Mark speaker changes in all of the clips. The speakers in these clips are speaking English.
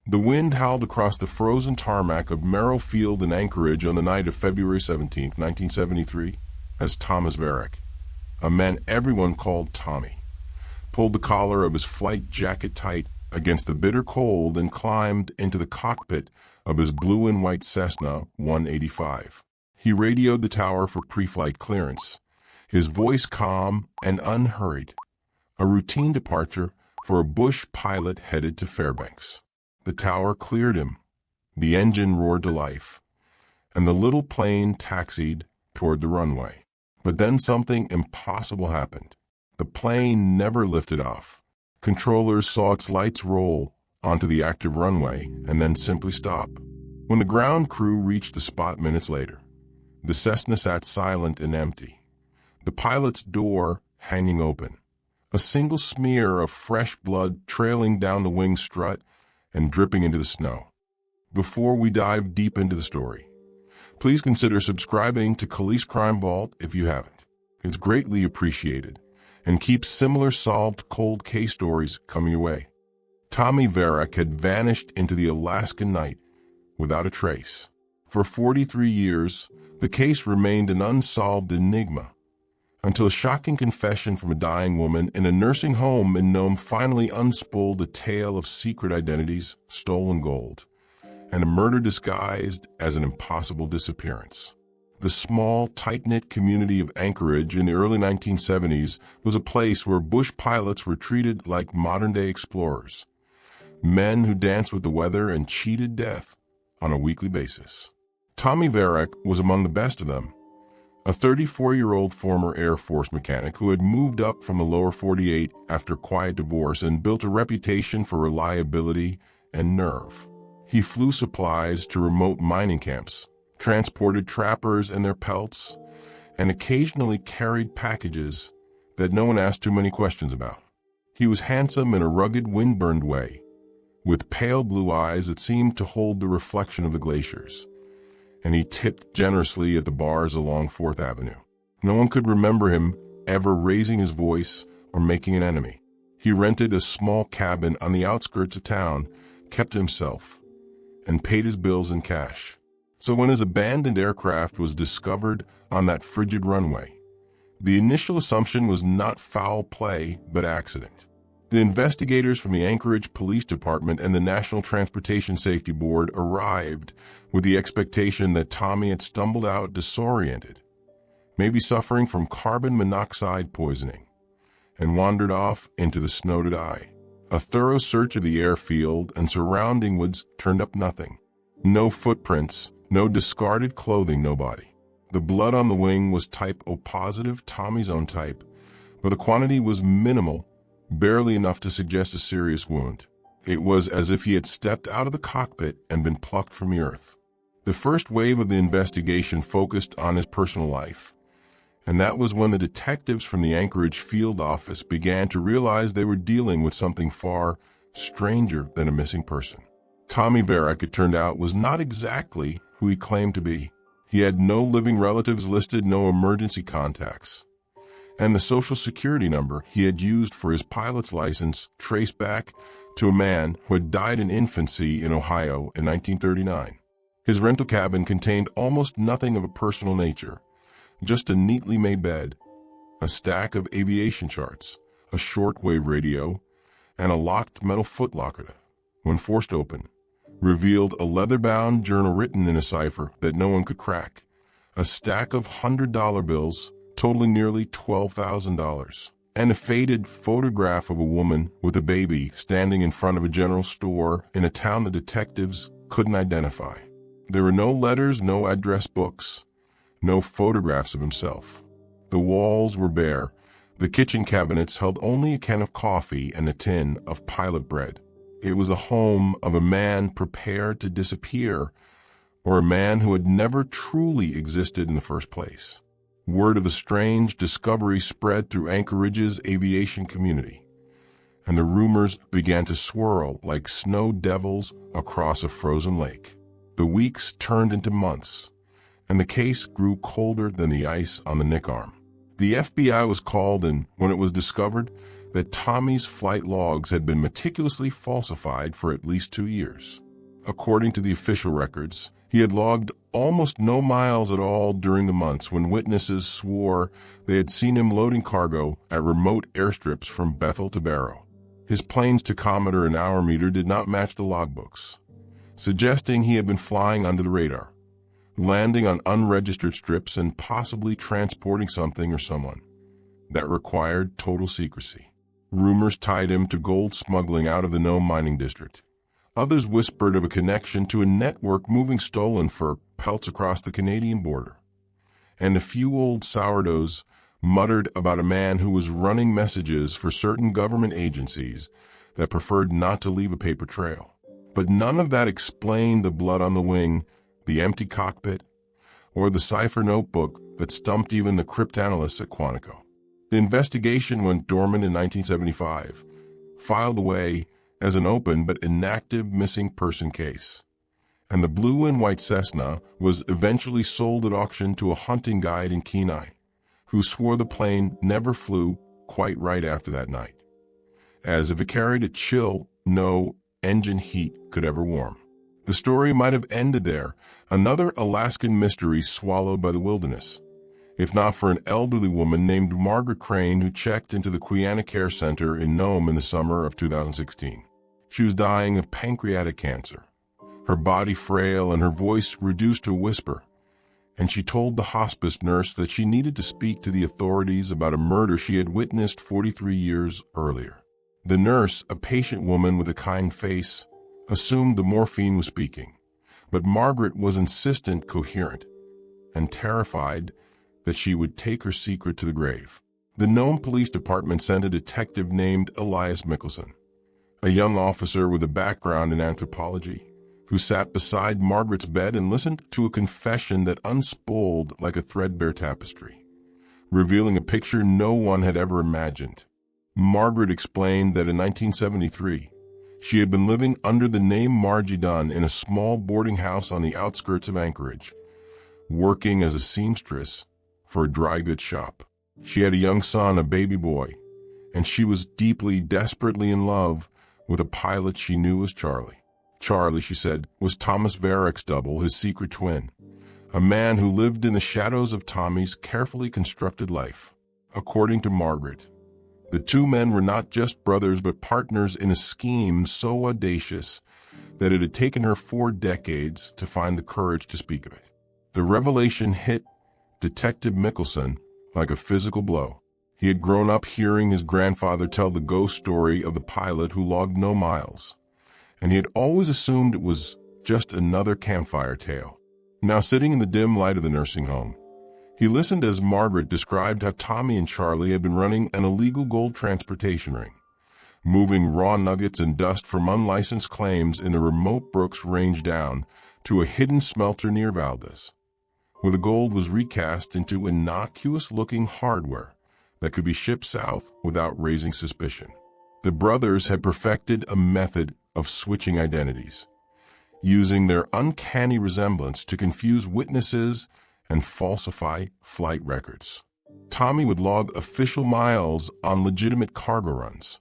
Speaker 1: The wind howled across the frozen tarmac of Merrill Field in Anchorage on the night of February 17, 1973, as Thomas Verek, a man everyone called Tommy, pulled the collar of his flight jacket tight against the bitter cold and climbed into the cockpit of his blue and white Cessna 185. He radioed the tower for pre-flight clearance, his voice calm and unhurried, a routine departure for a bush pilot headed to Fairbanks. The tower cleared him, the engine roared to life, and the little plane taxied toward the runway. But then something impossible happened. The plane never lifted off. Controllers saw its lights roll onto the active runway and then simply stop. When the ground crew reached the spot minutes later, the Cessna sat silent and empty, the pilot's door hanging open, a single smear of fresh blood trailing down the wing strut and dripping into the snow. Before we dive deep into the story, please consider subscribing to Calis-Crime Vault if you haven't. It's greatly appreciated and keeps similar solved cold case stories coming your way. Tommy Verek had vanished into the Alaskan night without a trace. For 43 years, the case remained an unsolved enigma, until a shocking confession from a dying woman in a nursing home in Nome finally unspooled a tale of secret identities, stolen gold, and a murder disguised as an impossible disappearance. The small, tight-knit community of Anchorage in the early 1970s was a place where bush pilots were treated like modern-day explorers, men who danced with the weather and cheated death on a weekly basis. Tommy Verek was among the best of them, a 34-year-old former Air Force mechanic who had moved up from the lower 48 after a quiet divorce and built a reputation for reliability and nerve. He flew supplies to remote mining camps, transported trappers and their pelts, and occasionally carried packages that no one asked too many questions about. He was handsome in a rugged, wind-burned way, with pale blue eyes that seemed to hold the reflection of the glaciers, and he tipped generously at the bars along 4th Avenue. No one could remember him ever raising his voice or making an enemy. He rented a small cabin on the outskirts of town, kept himself, and paid his bills in cash. So when his abandoned aircraft was discovered on that frigid runway, the initial assumption was not foul play, but accident. The investigators from the Anchorage Police Department and the National Transportation Safety Board arrived with the expectation that Tommy had stumbled out disoriented, maybe suffering from carbon monoxide poisoning, and wandered off into the snow to die. A thorough search of the airfield and surrounding woods turned up nothing. No footprints, no discarded clothing, no body. The blood on the wing was type O positive, Tommy's own type, but the quantity was minimal, barely enough to suggest a serious wound. It was as if he had stepped out of the cockpit and been plucked from the earth. The first wave of the investigation focused on his personal life, and that was when the detectives from the Anchorage field office began to realize they were dealing with something far stranger than a missing person. Tommy Verek, it turned out, was not exactly who he claimed to be. He had no living relatives listed, no emergency contacts, and the Social Security number he had used for his pilot's license traced back to a man who had died in infancy in Ohio in 1939. His rental cabin contained almost nothing of a personal nature, just a neatly made bed, a stack of aviation charts, a shortwave radio, and a locked metal footlocker that, when forced open, revealed a leather-bound journal written in a cipher that no one could crack, a stack of $100 bills totaling nearly $12,000, and a faded photograph of a woman with a baby standing in front of a general store in a town the detectives couldn't identify. There were no letters, no address books, no photographs of himself. The walls were bare. The kitchen cabinets held only a can of coffee and a tin of pilot bread. It was the home of a man prepared to disappear, or a man who had never truly existed in the first place. Word of the strange discovery spread through Anchorage's aviation community, and the rumors began to swirl like snow devils across a frozen lake. The weeks turned into months, and the case grew colder than the ice on the Nick arm. The FBI was called, and when it was discovered that Tommy's flight logs had been meticulously falsified for at least 2 years. According to the official records, he had logged almost no miles at all during the months when witnesses swore they had seen him loading cargo at remote airstrips from Bethel to Barrow. His plane's tachometer and hour meter did not match the logbooks, suggesting he had been flying under the radar, landing on unregistered strips and possibly transporting something or someone that required total secrecy. Rumors tied him to gold smuggling out of the Nome mining district. Others whispered of a connection to a network moving stolen fur pelts across the Canadian border. And a few old sourdoughs muttered about a man who was running messages for certain government agencies that preferred not to leave a paper trail. But none of that explained the blood on the wing, the empty cockpit, or the cipher notebook that stumped even the cryptanalysts at Quantico. The investigation went dormant in 1975, filed away as an open but inactive missing person case. And the blue and white Cessna was eventually sold at auction to a hunting guide in Kenai, who swore the plane never flew quite right after that night, as if it carried a chill no engine heat could ever warm. The story might have ended there, another Alaskan mystery swallowed by the wilderness, if not for an elderly woman named Margaret Crane who checked into the Quiana Care Center in Nome in the summer of 2016. She was dying of pancreatic cancer, her body frail and her voice reduced to a whisper, and she told the hospice nurse that she needed to speak to the authorities about a murder she had witnessed 43 years earlier. The nurse, a patient woman with a kind face, assumed the morphine was speaking, but Margaret was insistent, coherent, and terrified that she would take her secret to the grave. The Nome Police Department sent a detective named Elias Mickelson, a young officer with a background in anthropology, who sat beside Margaret's bed and listened to a confession that unspooled like a threadbare tapestry, revealing a picture no one had ever imagined. Margaret explained that in 1973, she had been living under the name Margie Dunn in a small boarding house on the outskirts of Anchorage, working as a seamstress for a dry goods shop. She had a young son, a baby boy, and she was deeply, desperately in love with a pilot she knew as Charlie. Charlie, she said, was Thomas Verek's double, his secret twin, a man who lived in the shadows of Tommy's carefully constructed life. According to Margaret, the two men were not just brothers but partners in a scheme so audacious that it had taken her 4 decades to find the courage to speak of it. The revelation hit Detective Mickelson like a physical blow. He had grown up hearing his grandfather tell the ghost story of the pilot who logged no miles, and he had always assumed it was just another campfire tale. Now, sitting in the dim light of the nursing home, he listened as Margaret described how Tommy and Charlie had been running an illegal gold transportation ring, moving raw nuggets and dust from unlicensed claims in the remote Brooks Range down to a hidden smelter near Valdez, where the gold was recast into innocuous-looking hardware that could be shipped south without raising suspicion. The brothers had perfected a method of switching identities, using their uncanny resemblance to confuse witnesses and falsify flight records. Tommy would log official miles on legitimate cargo runs,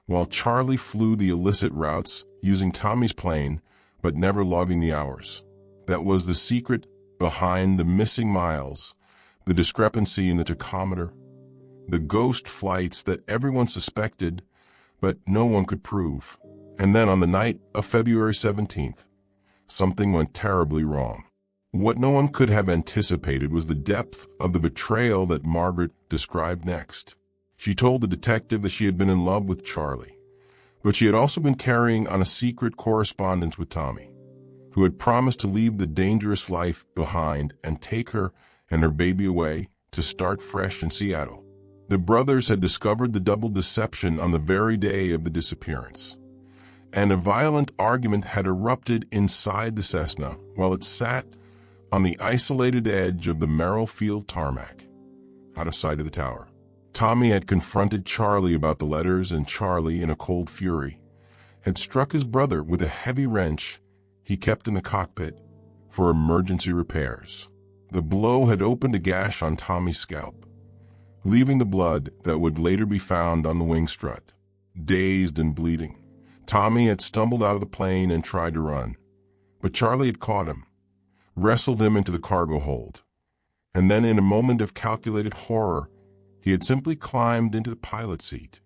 Speaker 1: while Charlie flew the illicit routes using Tommy's plane but never logging the hours. That was the secret behind the missing miles, the discrepancy in the tachometer, the ghost flights that everyone suspected but no one could prove. And then on the night of February 17th, something went terribly wrong. What no one could have anticipated was the depth of the betrayal that Margaret described next. She told the detective that she had been in love with Charlie, but she had also been carrying on a secret correspondence with Tommy, who had promised to leave the dangerous life behind and take her and her baby away to start fresh in Seattle. The brothers had discovered the double deception on the very day of the disappearance, and a violent argument had erupted inside the Cessna while it sat on the isolated edge of the Merrill-Field tarmac, out of sight of the tower. Tommy had confronted Charlie about the letters, and Charlie, in a cold fury, had struck his brother with a heavy wrench he kept in the cockpit for emergency repairs. The blow had opened a gash on Tommy's scalp, leaving the blood that would later be found on the wing strut. Dazed and bleeding, Tommy had stumbled out of the plane and tried to run, but Charlie had caught him, wrestled him into the cargo hold, and then in a moment of calculated horror, he had simply climbed into the pilot's seat,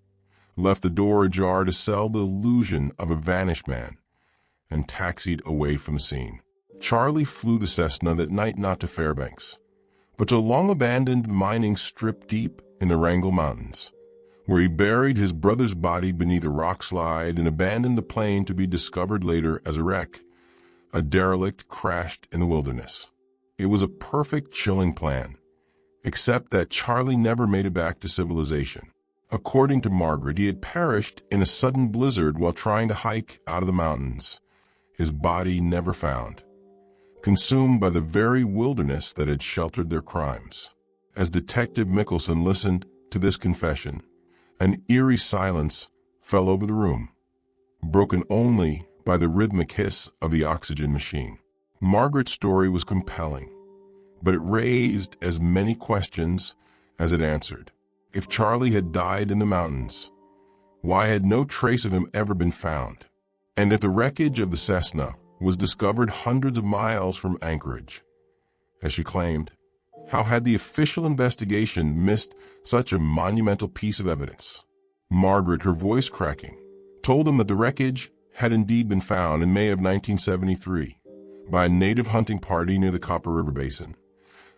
Speaker 1: left the door ajar to sell the illusion of a vanished man, and taxied away from the scene. Charlie flew the Cessna that night not to Fairbanks, but to a long-abandoned mining strip deep in the Wrangell Mountains, where he buried his brother's body beneath a rock slide and abandoned the plane to be discovered later as a wreck, a derelict crashed in the wilderness. It was a perfect, chilling plan, except that Charlie never made it back to civilization. According to Margaret, he had perished in a sudden blizzard while trying to hike out of the mountains, his body never found, consumed by the very wilderness that had sheltered their crimes. As Detective Mickelson listened to this confession, an eerie silence fell over the room, broken only by the rhythmic hiss of the oxygen machine. Margaret's story was compelling, but it raised as many questions as it answered. If Charlie had died in the mountains, why had no trace of him ever been found? And if the wreckage of the Cessna was discovered hundreds of miles from Anchorage, as she claimed, how had the official investigation missed such a monumental piece of evidence? Margaret, her voice cracking, told him that the wreckage had indeed been found in May of 1973 by a native hunting party near the Copper River Basin,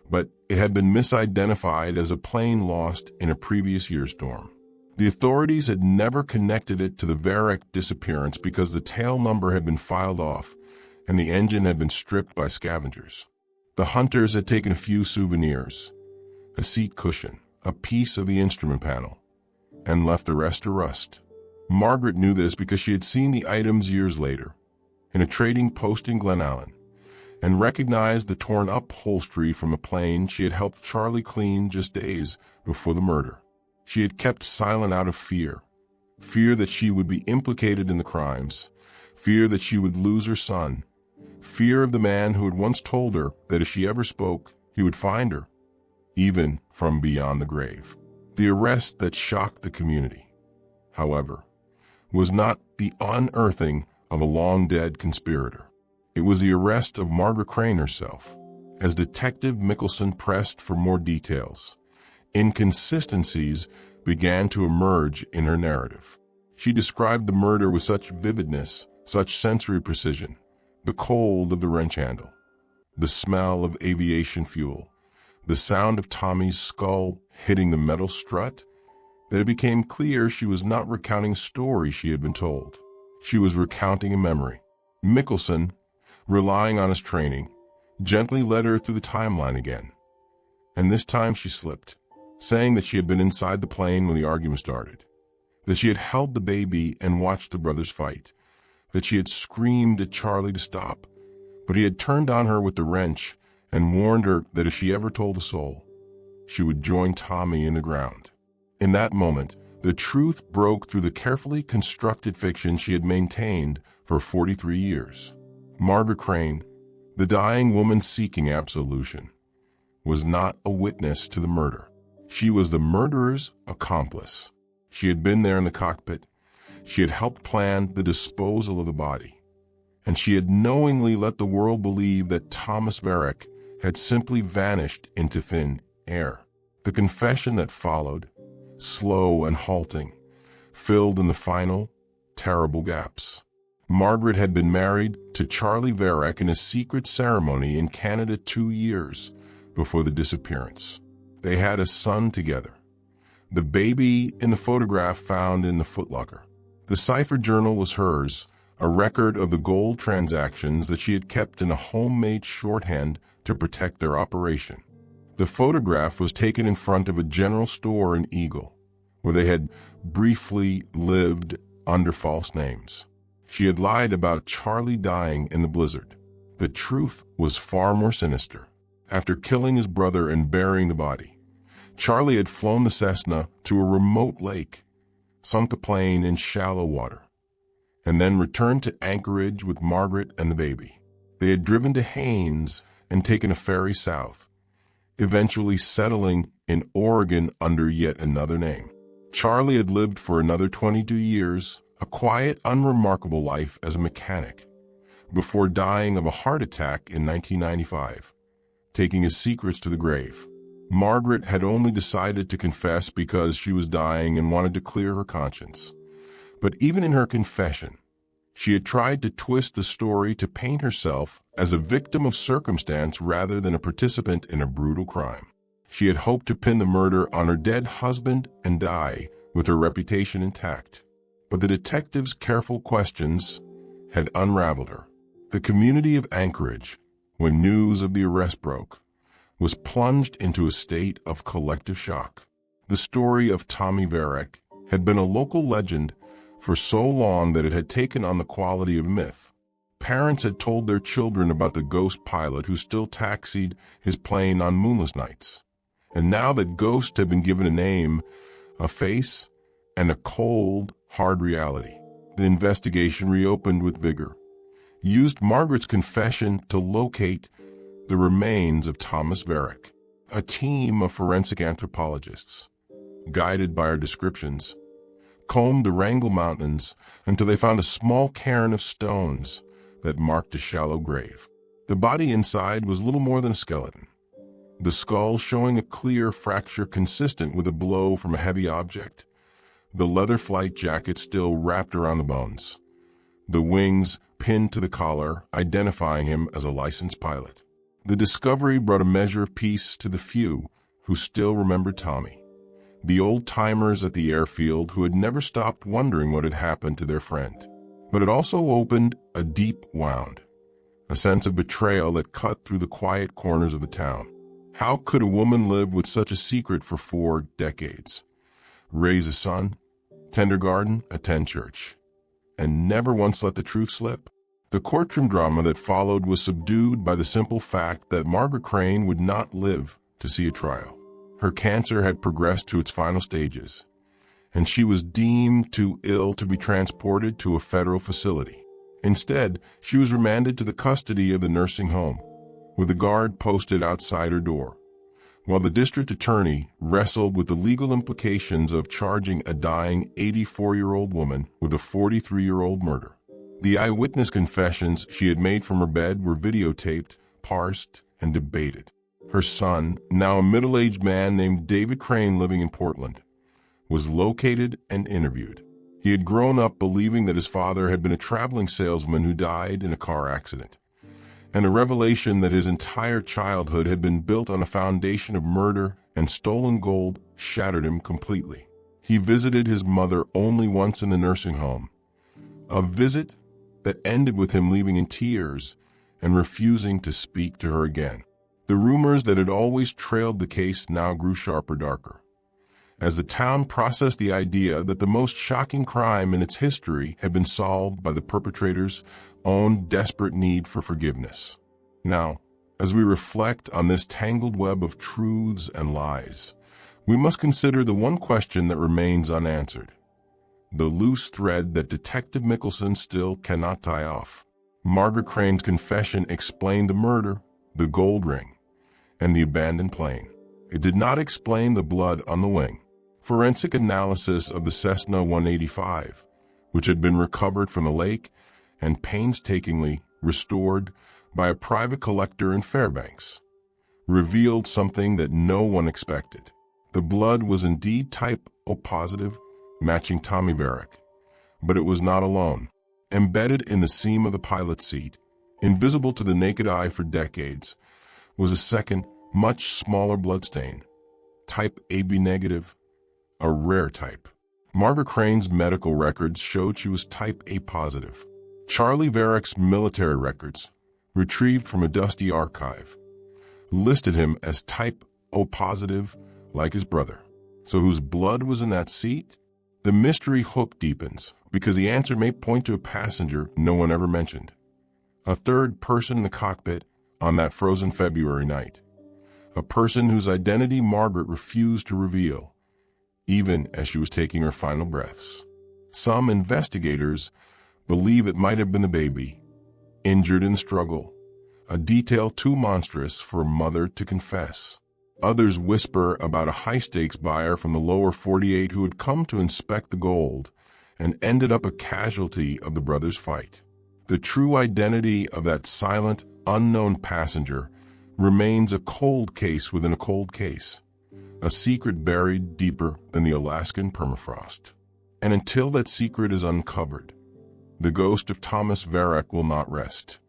Speaker 1: but it had been misidentified as a plane lost in a previous year's storm. The authorities had never connected it to the Verek disappearance because the tail number had been filed off and the engine had been stripped by scavengers. The hunters had taken a few souvenirs, a seat cushion, a piece of the instrument panel, and left the rest to rust. Margaret knew this because she had seen the items years later in a trading post in Glen Allen and recognized the torn upholstery from a plane she had helped Charlie clean just days before the murder. She had kept silent out of fear that she would be implicated in the crimes, fear that she would lose her son, fear of the man who had once told her that if she ever spoke, he would find her, even from beyond the grave. The arrest that shocked the community, however, was not the unearthing of a long-dead conspirator. It was the arrest of Margaret Crane herself. As Detective Mickelson pressed for more details, inconsistencies began to emerge in her narrative. She described the murder with such vividness, such sensory precision, the cold of the wrench handle, the smell of aviation fuel, the sound of Tommy's skull hitting the metal strut, that it became clear she was not recounting a story she had been told. She was recounting a memory. Mickelson, relying on his training, gently led her through the timeline again. And this time she slipped, saying that she had been inside the plane when the argument started, that she had held the baby and watched the brothers fight, that she had screamed at Charlie to stop, but he had turned on her with the wrench and warned her that if she ever told a soul, she would join Tommy in the ground. In that moment, the truth broke through the carefully constructed fiction she had maintained for 43 years. Margaret Crane, the dying woman seeking absolution, was not a witness to the murder. She was the murderer's accomplice. She had been there in the cockpit. She had helped plan the disposal of the body. And she had knowingly let the world believe that Thomas Verek had simply vanished into thin air. The confession that followed, slow and halting, filled in the final, terrible gaps. Margaret had been married to Charlie Verek in a secret ceremony in Canada 2 years before the disappearance. They had a son together, the baby in the photograph found in the footlocker. The cipher journal was hers, a record of the gold transactions that she had kept in a homemade shorthand to protect their operation. The photograph was taken in front of a general store in Eagle, where they had briefly lived under false names. She had lied about Charlie dying in the blizzard. The truth was far more sinister. After killing his brother and burying the body, Charlie had flown the Cessna to a remote lake, sunk the plane in shallow water, and then returned to Anchorage with Margaret and the baby. They had driven to Haines and taken a ferry south, eventually settling in Oregon under yet another name. Charlie had lived for another 22 years, a quiet, unremarkable life as a mechanic, before dying of a heart attack in 1995, taking his secrets to the grave. Margaret had only decided to confess because she was dying and wanted to clear her conscience. But even in her confession, she had tried to twist the story to paint herself as a victim of circumstance rather than a participant in a brutal crime. She had hoped to pin the murder on her dead husband and die with her reputation intact. But the detective's careful questions had unraveled her. The community of Anchorage, when news of the arrest broke, was plunged into a state of collective shock. The story of Thomas Verek had been a local legend for so long that it had taken on the quality of myth. Parents had told their children about the ghost pilot who still taxied his plane on moonless nights. And now that ghosts had been given a name, a face, and a cold, hard reality, the investigation reopened with vigor, used Margaret's confession to locate the remains of Thomas Verek. A team of forensic anthropologists, guided by our descriptions, combed the Wrangell Mountains until they found a small cairn of stones that marked a shallow grave. The body inside was little more than a skeleton, the skull showing a clear fracture consistent with a blow from a heavy object, the leather flight jacket still wrapped around the bones, the wings pinned to the collar, identifying him as a licensed pilot. The discovery brought a measure of peace to the few who still remembered Tommy, the old-timers at the airfield who had never stopped wondering what had happened to their friend. But it also opened a deep wound, a sense of betrayal that cut through the quiet corners of the town. How could a woman live with such a secret for 4 decades, raise a son, tend a garden, attend church, and never once let the truth slip? The courtroom drama that followed was subdued by the simple fact that Margaret Crane would not live to see a trial. Her cancer had progressed to its final stages, and she was deemed too ill to be transported to a federal facility. Instead, she was remanded to the custody of the nursing home, with a guard posted outside her door, while the district attorney wrestled with the legal implications of charging a dying 84-year-old woman with a 43-year-old murder. The eyewitness confessions she had made from her bed were videotaped, parsed, and debated. Her son, now a middle-aged man named David Crane living in Portland, was located and interviewed. He had grown up believing that his father had been a traveling salesman who died in a car accident, and a revelation that his entire childhood had been built on a foundation of murder and stolen gold shattered him completely. He visited his mother only once in the nursing home, a visit that ended with him leaving in tears and refusing to speak to her again. The rumors that had always trailed the case now grew sharper, darker, as the town processed the idea that the most shocking crime in its history had been solved by the perpetrator's own desperate need for forgiveness. Now, as we reflect on this tangled web of truths and lies, we must consider the one question that remains unanswered, the loose thread that Detective Mickelson still cannot tie off. Margaret Crane's confession explained the murder, the gold ring, and the abandoned plane. It did not explain the blood on the wing. Forensic analysis of the Cessna 185, which had been recovered from the lake and painstakingly restored by a private collector in Fairbanks, revealed something that no one expected. The blood was indeed type O positive, matching Thomas Verek, but it was not alone. Embedded in the seam of the pilot's seat, invisible to the naked eye for decades, was a second, much smaller bloodstain, type AB negative, a rare type. Margaret Crane's medical records showed she was type A positive. Charlie Verek's military records, retrieved from a dusty archive, listed him as type O positive like his brother. So whose blood was in that seat? The mystery hook deepens because the answer may point to a passenger no one ever mentioned, a third person in the cockpit on that frozen February night, a person whose identity Margaret refused to reveal, even as she was taking her final breaths. Some investigators believe it might have been the baby, injured in the struggle, a detail too monstrous for a mother to confess. Others whisper about a high-stakes buyer from the lower 48 who had come to inspect the gold and ended up a casualty of the brothers' fight. The true identity of that silent, unknown passenger remains a cold case within a cold case, a secret buried deeper than the Alaskan permafrost. And until that secret is uncovered, the ghost of Thomas Verek will not rest,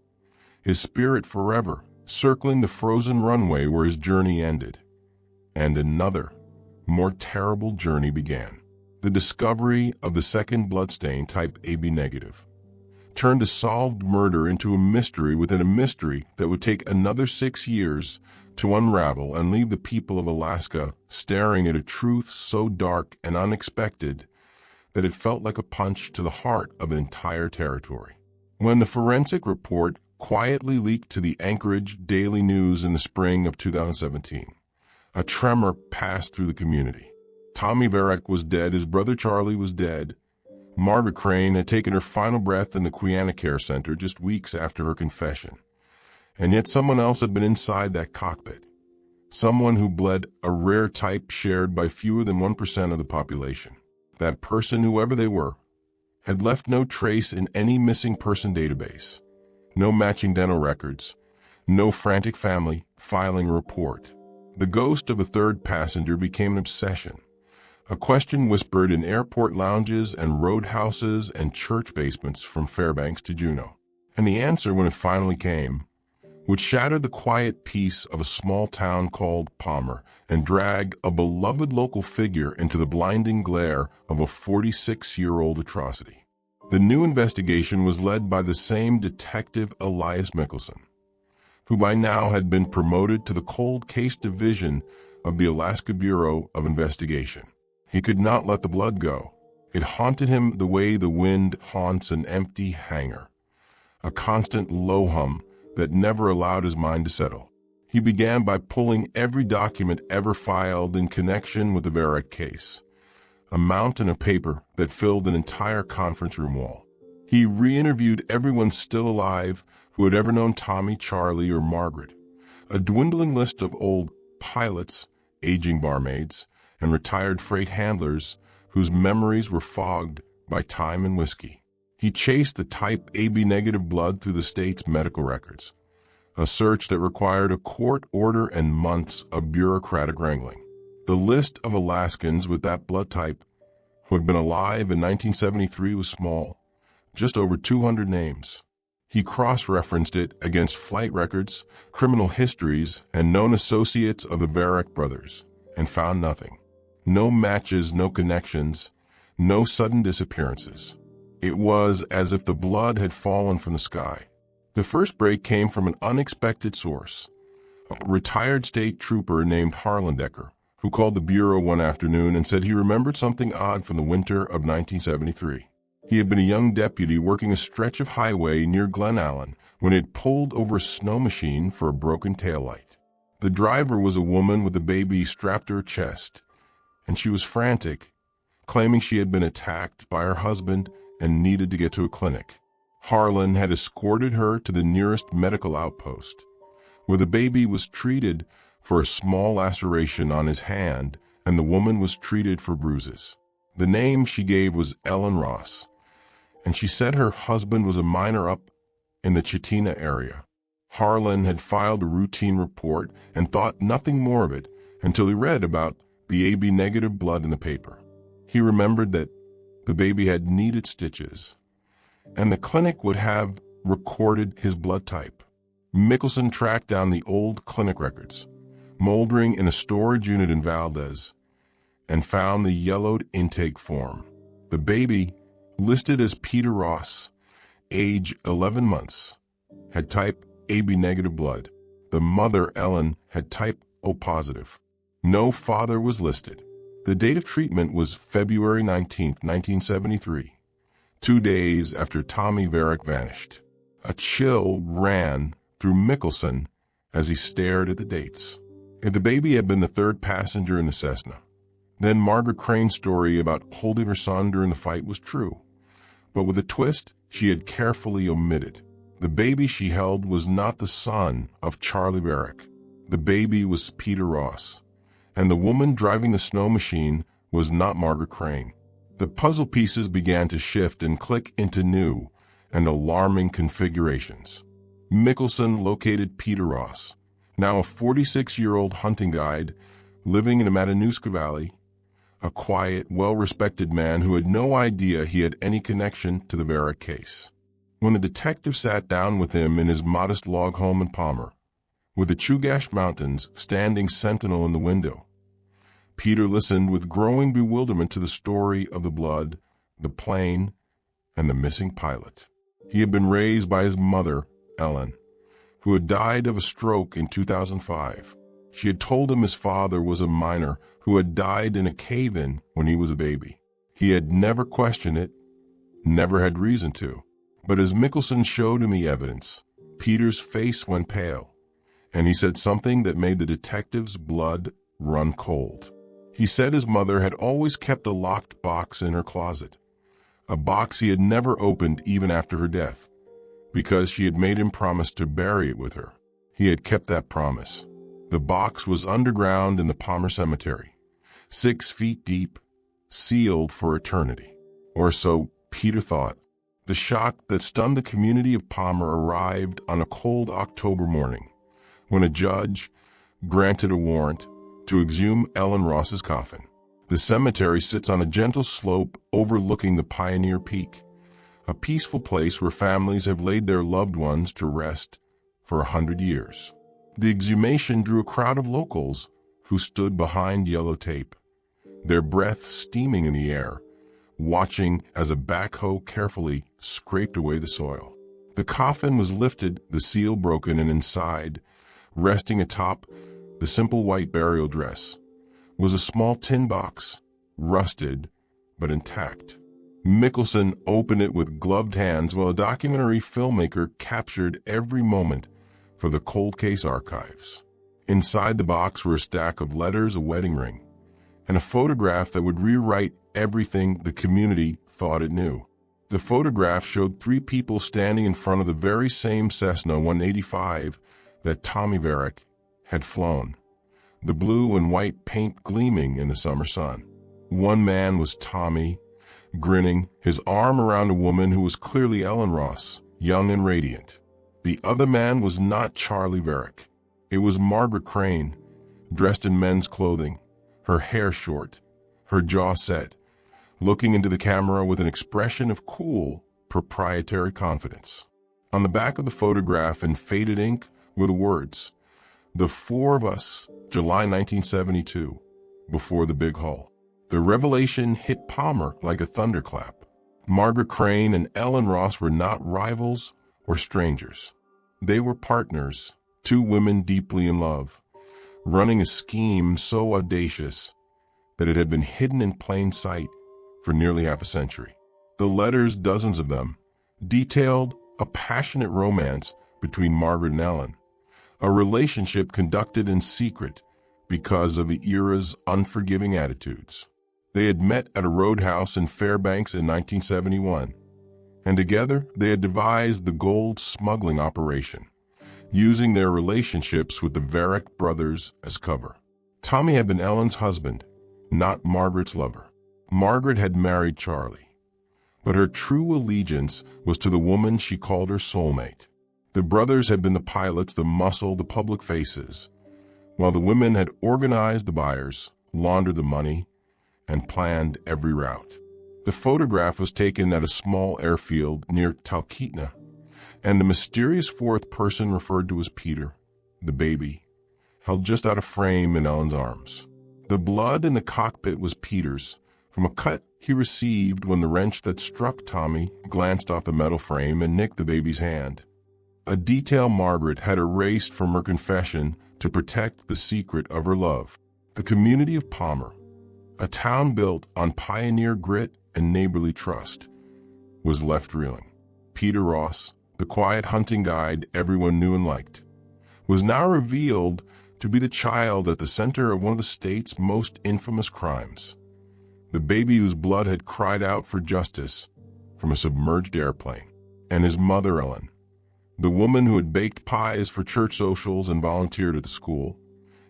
Speaker 1: his spirit forever circling the frozen runway where his journey ended. And another, more terrible journey began. The discovery of the second bloodstain, type AB negative, turned a solved murder into a mystery within a mystery that would take another 6 years to unravel and leave the people of Alaska staring at a truth so dark and unexpected that it felt like a punch to the heart of an entire territory. When the forensic report quietly leaked to the Anchorage Daily News in the spring of 2017, a tremor passed through the community. Tommy Verek was dead, his brother Charlie was dead. Margaret Crane had taken her final breath in the Quiana Care Center just weeks after her confession. And yet someone else had been inside that cockpit. Someone who bled a rare type shared by fewer than 1% of the population. That person, whoever they were, had left no trace in any missing person database. No matching dental records. No frantic family filing a report. The ghost of a third passenger became an obsession. A question whispered in airport lounges and roadhouses and church basements from Fairbanks to Juneau. And the answer, when it finally came, would shatter the quiet peace of a small town called Palmer and drag a beloved local figure into the blinding glare of a 46-year-old atrocity. The new investigation was led by the same detective Elias Mickelson, who by now had been promoted to the cold case division of the Alaska Bureau of Investigation. He could not let the blood go. It haunted him the way the wind haunts an empty hangar, a constant low hum that never allowed his mind to settle. He began by pulling every document ever filed in connection with the Verek case, a mountain of paper that filled an entire conference room wall. He re-interviewed everyone still alive who had ever known Tommy, Charlie, or Margaret, a dwindling list of old pilots, aging barmaids, and retired freight handlers whose memories were fogged by time and whiskey. He chased the type AB negative blood through the state's medical records, a search that required a court order and months of bureaucratic wrangling. The list of Alaskans with that blood type who had been alive in 1973 was small, just over 200 names. He cross-referenced it against flight records, criminal histories, and known associates of the Verek brothers, and found nothing. No matches, no connections, no sudden disappearances. It was as if the blood had fallen from the sky. The first break came from an unexpected source, a retired state trooper named Harlandecker, who called the Bureau one afternoon and said he remembered something odd from the winter of 1973. He had been a young deputy working a stretch of highway near Glen Allen when he had pulled over a snow machine for a broken taillight. The driver was a woman with a baby strapped to her chest, and she was frantic, claiming she had been attacked by her husband and needed to get to a clinic. Harlan had escorted her to the nearest medical outpost, where the baby was treated for a small laceration on his hand and the woman was treated for bruises. The name she gave was Ellen Ross, and she said her husband was a miner up in the Chitina area. Harlan had filed a routine report and thought nothing more of it until he read about the AB negative blood in the paper. He remembered that the baby had needed stitches, and the clinic would have recorded his blood type. Mickelson tracked down the old clinic records, moldering in a storage unit in Valdez, and found the yellowed intake form. The baby, listed as Peter Ross, age 11 months, had type AB negative blood. The mother, Ellen, had type O positive. No father was listed. The date of treatment was February 19, 1973, 2 days after Tommy Verek vanished. A chill ran through Mickelson as he stared at the dates. If the baby had been the third passenger in the Cessna, then Margaret Crane's story about holding her son during the fight was true, but with a twist she had carefully omitted. The baby she held was not the son of Charlie Verek. The baby was Peter Ross, and the woman driving the snow machine was not Margaret Crane. The puzzle pieces began to shift and click into new and alarming configurations. Mickelson located Peter Ross, now a 46-year-old hunting guide living in the Matanuska Valley, a quiet, well-respected man who had no idea he had any connection to the Verek case. When the detective sat down with him in his modest log home in Palmer, with the Chugach Mountains standing sentinel in the window, Peter listened with growing bewilderment to the story of the blood, the plane, and the missing pilot. He had been raised by his mother, Ellen, who had died of a stroke in 2005. She had told him his father was a miner who had died in a cave-in when he was a baby. He had never questioned it, never had reason to. But as Mickelson showed him the evidence, Peter's face went pale, and he said something that made the detective's blood run cold. He said his mother had always kept a locked box in her closet, a box he had never opened even after her death, because she had made him promise to bury it with her. He had kept that promise. The box was underground in the Palmer Cemetery, 6 feet deep, sealed for eternity. Or so Peter thought. The shock that stunned the community of Palmer arrived on a cold October morning, when a judge granted a warrant to exhume Ellen Ross's coffin. The cemetery sits on a gentle slope overlooking the Pioneer Peak, a peaceful place where families have laid their loved ones to rest for 100 years. The exhumation drew a crowd of locals who stood behind yellow tape, their breath steaming in the air, watching as a backhoe carefully scraped away the soil. The coffin was lifted, the seal broken, and inside, resting atop the simple white burial dress, was a small tin box, rusted but intact. Mickelson opened it with gloved hands while a documentary filmmaker captured every moment for the cold case archives. Inside the box were a stack of letters, a wedding ring, and a photograph that would rewrite everything the community thought it knew. The photograph showed 3 people standing in front of the very same Cessna 185 that Tommy Verek had flown, the blue and white paint gleaming in the summer sun. One man was Tommy, grinning, his arm around a woman who was clearly Ellen Ross, young and radiant. The other man was not Charlie Verek. It was Margaret Crane, dressed in men's clothing, her hair short, her jaw set, looking into the camera with an expression of cool, proprietary confidence. On the back of the photograph in faded ink were the words, "The 4 of us, July 1972, before the big haul." The revelation hit Palmer like a thunderclap. Margaret Crane and Ellen Ross were not rivals or strangers. They were partners, 2 women deeply in love, running a scheme so audacious that it had been hidden in plain sight for nearly half a century. The letters, dozens of them, detailed a passionate romance between Margaret and Ellen, a relationship conducted in secret because of the era's unforgiving attitudes. They had met at a roadhouse in Fairbanks in 1971, and together they had devised the gold smuggling operation, using their relationships with the Verek brothers as cover. Tommy had been Ellen's husband, not Margaret's lover. Margaret had married Charlie, but her true allegiance was to the woman she called her soulmate. The brothers had been the pilots, the muscle, the public faces, while the women had organized the buyers, laundered the money, and planned every route. The photograph was taken at a small airfield near Talkeetna, and the mysterious 4th person referred to as Peter, the baby, held just out of frame in Ellen's arms. The blood in the cockpit was Peter's, from a cut he received when the wrench that struck Tommy glanced off the metal frame and nicked the baby's hand, a detail Margaret had erased from her confession to protect the secret of her love. The community of Palmer, a town built on pioneer grit and neighborly trust, was left reeling. Peter Ross, the quiet hunting guide everyone knew and liked, was now revealed to be the child at the center of one of the state's most infamous crimes. The baby whose blood had cried out for justice from a submerged airplane. And his mother, Ellen, the woman who had baked pies for church socials and volunteered at the school,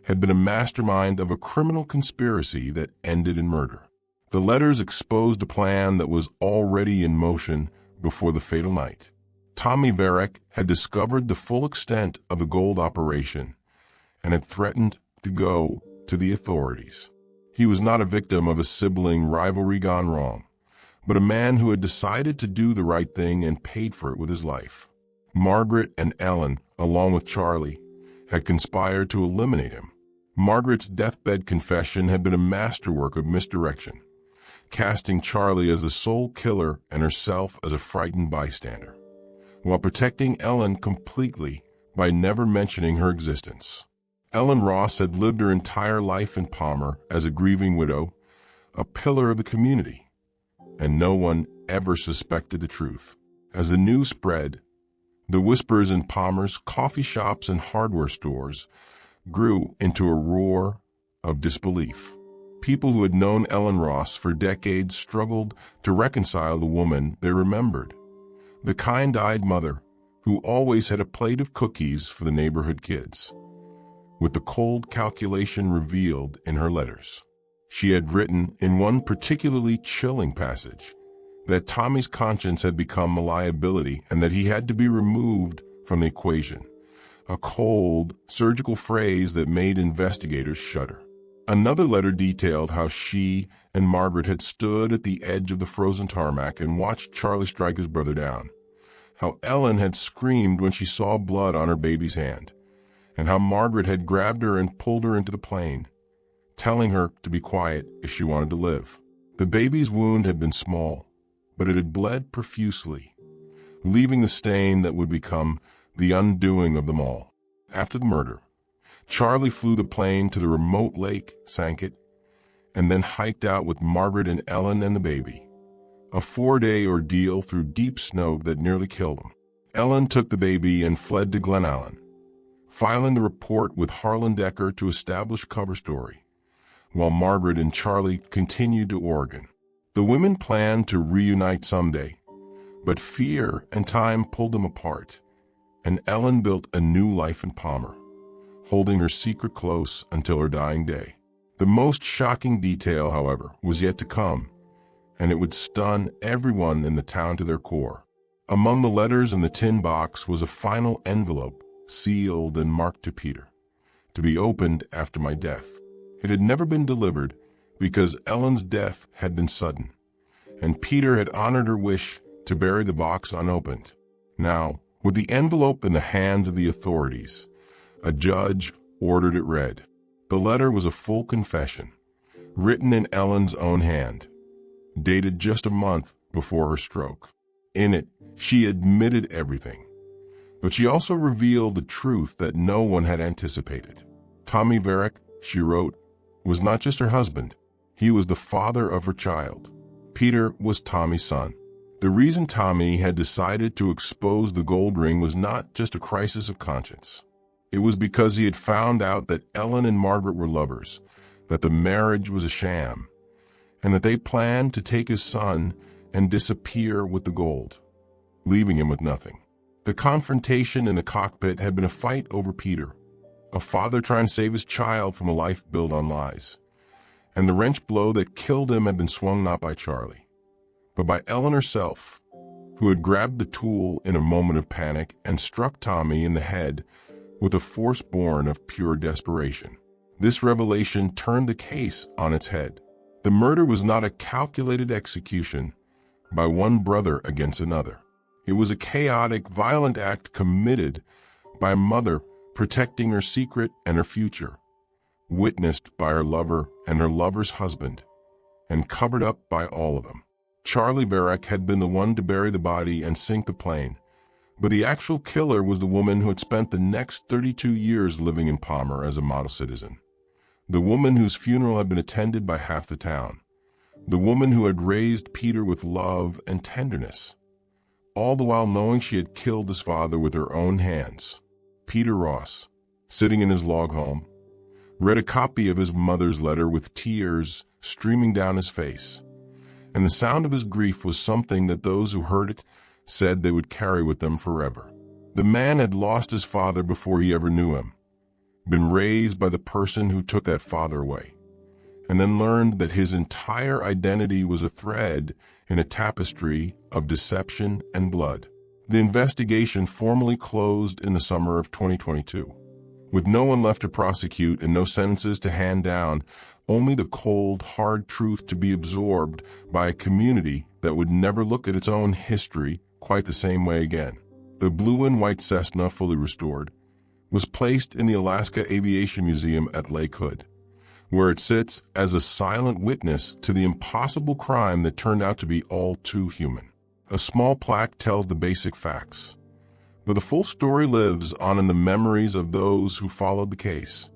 Speaker 1: had been a mastermind of a criminal conspiracy that ended in murder. The letters exposed a plan that was already in motion before the fatal night. Thomas Verek had discovered the full extent of the gold operation and had threatened to go to the authorities. He was not a victim of a sibling rivalry gone wrong, but a man who had decided to do the right thing and paid for it with his life. Margaret and Ellen, along with Charlie, had conspired to eliminate him. Margaret's deathbed confession had been a masterwork of misdirection, casting Charlie as the sole killer and herself as a frightened bystander, while protecting Ellen completely by never mentioning her existence. Ellen Ross had lived her entire life in Palmer as a grieving widow, a pillar of the community, and no one ever suspected the truth. As the news spread, the whispers in Palmer's coffee shops and hardware stores grew into a roar of disbelief. People who had known Ellen Ross for decades struggled to reconcile the woman they remembered, the kind-eyed mother who always had a plate of cookies for the neighborhood kids, with the cold calculation revealed in her letters. She had written in one particularly chilling passage that Tommy's conscience had become a liability and that he had to be removed from the equation, a cold, surgical phrase that made investigators shudder. Another letter detailed how she and Margaret had stood at the edge of the frozen tarmac and watched Charlie strike his brother down, how Ellen had screamed when she saw blood on her baby's hand, and how Margaret had grabbed her and pulled her into the plane, telling her to be quiet if she wanted to live. The baby's wound had been small, but it had bled profusely, leaving the stain that would become the undoing of them all. After the murder, Charlie flew the plane to the remote lake, sank it, and then hiked out with Margaret and Ellen and the baby, a 4-day ordeal through deep snow that nearly killed him. Ellen took the baby and fled to Glen Allen, filing the report with Harlan Decker to establish cover story, while Margaret and Charlie continued to Oregon. The women planned to reunite someday, but fear and time pulled them apart, and Ellen built a new life in Palmer, holding her secret close until her dying day. The most shocking detail, however, was yet to come, and it would stun everyone in the town to their core. Among the letters in the tin box was a final envelope, sealed and marked to Peter, to be opened after my death. It had never been delivered because Ellen's death had been sudden, and Peter had honored her wish to bury the box unopened. Now, with the envelope in the hands of the authorities, a judge ordered it read. The letter was a full confession, written in Ellen's own hand, dated just a month before her stroke. In it, she admitted everything, but she also revealed the truth that no one had anticipated. Thomas Verek, she wrote, was not just her husband, he was the father of her child. Peter was Tommy's son. The reason Tommy had decided to expose the gold ring was not just a crisis of conscience. It was because he had found out that Ellen and Margaret were lovers, that the marriage was a sham, and that they planned to take his son and disappear with the gold, leaving him with nothing. The confrontation in the cockpit had been a fight over Peter, a father trying to save his child from a life built on lies. And the wrench blow that killed him had been swung not by Charlie, but by Ellen herself, who had grabbed the tool in a moment of panic and struck Tommy in the head with a force born of pure desperation. This revelation turned the case on its head. The murder was not a calculated execution by one brother against another. It was a chaotic, violent act committed by a mother protecting her secret and her future, witnessed by her lover and her lover's husband, and covered up by all of them. Charlie Verek had been the one to bury the body and sink the plane, but the actual killer was the woman who had spent the next 32 years living in Palmer as a model citizen. The woman whose funeral had been attended by half the town. The woman who had raised Peter with love and tenderness, all the while knowing she had killed his father with her own hands. Peter Ross, sitting in his log home, read a copy of his mother's letter with tears streaming down his face, and the sound of his grief was something that those who heard it said they would carry with them forever. The man had lost his father before he ever knew him, been raised by the person who took that father away, and then learned that his entire identity was a thread in a tapestry of deception and blood. The investigation formally closed in the summer of 2022. With no one left to prosecute and no sentences to hand down, only the cold, hard truth to be absorbed by a community that would never look at its own history quite the same way again. The blue and white Cessna, fully restored, was placed in the Alaska Aviation Museum at Lake Hood, where it sits as a silent witness to the impossible crime that turned out to be all too human. A small plaque tells the basic facts, but the full story lives on in the memories of those who followed the case.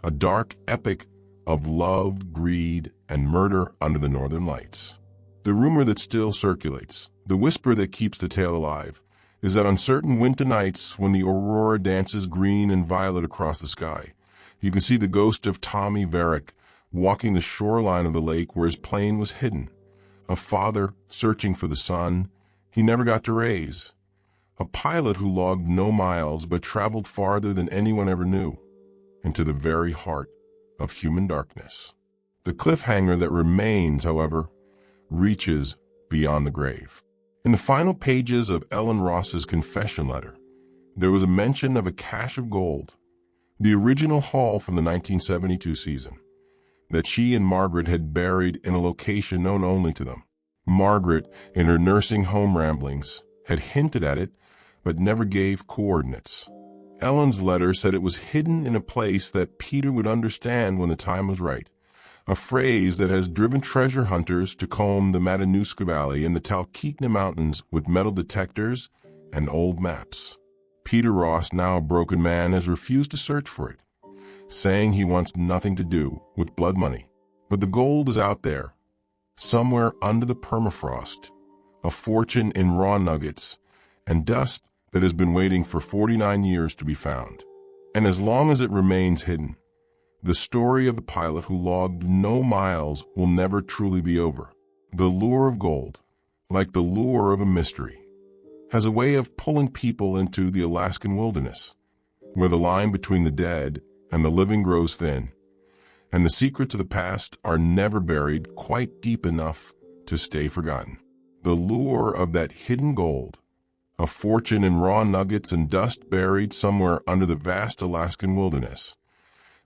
Speaker 1: A dark epic of love, greed, and murder under the northern lights. The rumor that still circulates, the whisper that keeps the tale alive, is that on certain winter nights when the aurora dances green and violet across the sky, you can see the ghost of Thomas Verek walking the shoreline of the lake where his plane was hidden. A father searching for the son he never got to raise. A pilot who logged no miles but traveled farther than anyone ever knew, into the very heart of human darkness. The cliffhanger that remains, however, reaches beyond the grave. In the final pages of Ellen Ross's confession letter, there was a mention of a cache of gold, the original haul from the 1972 season, that she and Margaret had buried in a location known only to them. Margaret, in her nursing home ramblings, had hinted at it, but never gave coordinates. Ellen's letter said it was hidden in a place that Peter would understand when the time was right, a phrase that has driven treasure hunters to comb the Matanuska Valley and the Talkeetna Mountains with metal detectors and old maps. Peter Ross, now a broken man, has refused to search for it, saying he wants nothing to do with blood money. But the gold is out there, somewhere under the permafrost, a fortune in raw nuggets and dust that has been waiting for 49 years to be found. And as long as it remains hidden, the story of the pilot who logged no miles will never truly be over. The lure of gold, like the lure of a mystery, has a way of pulling people into the Alaskan wilderness, where the line between the dead and the living grows thin, and the secrets of the past are never buried quite deep enough to stay forgotten. The lure of that hidden gold, a fortune in raw nuggets and dust buried somewhere under the vast Alaskan wilderness,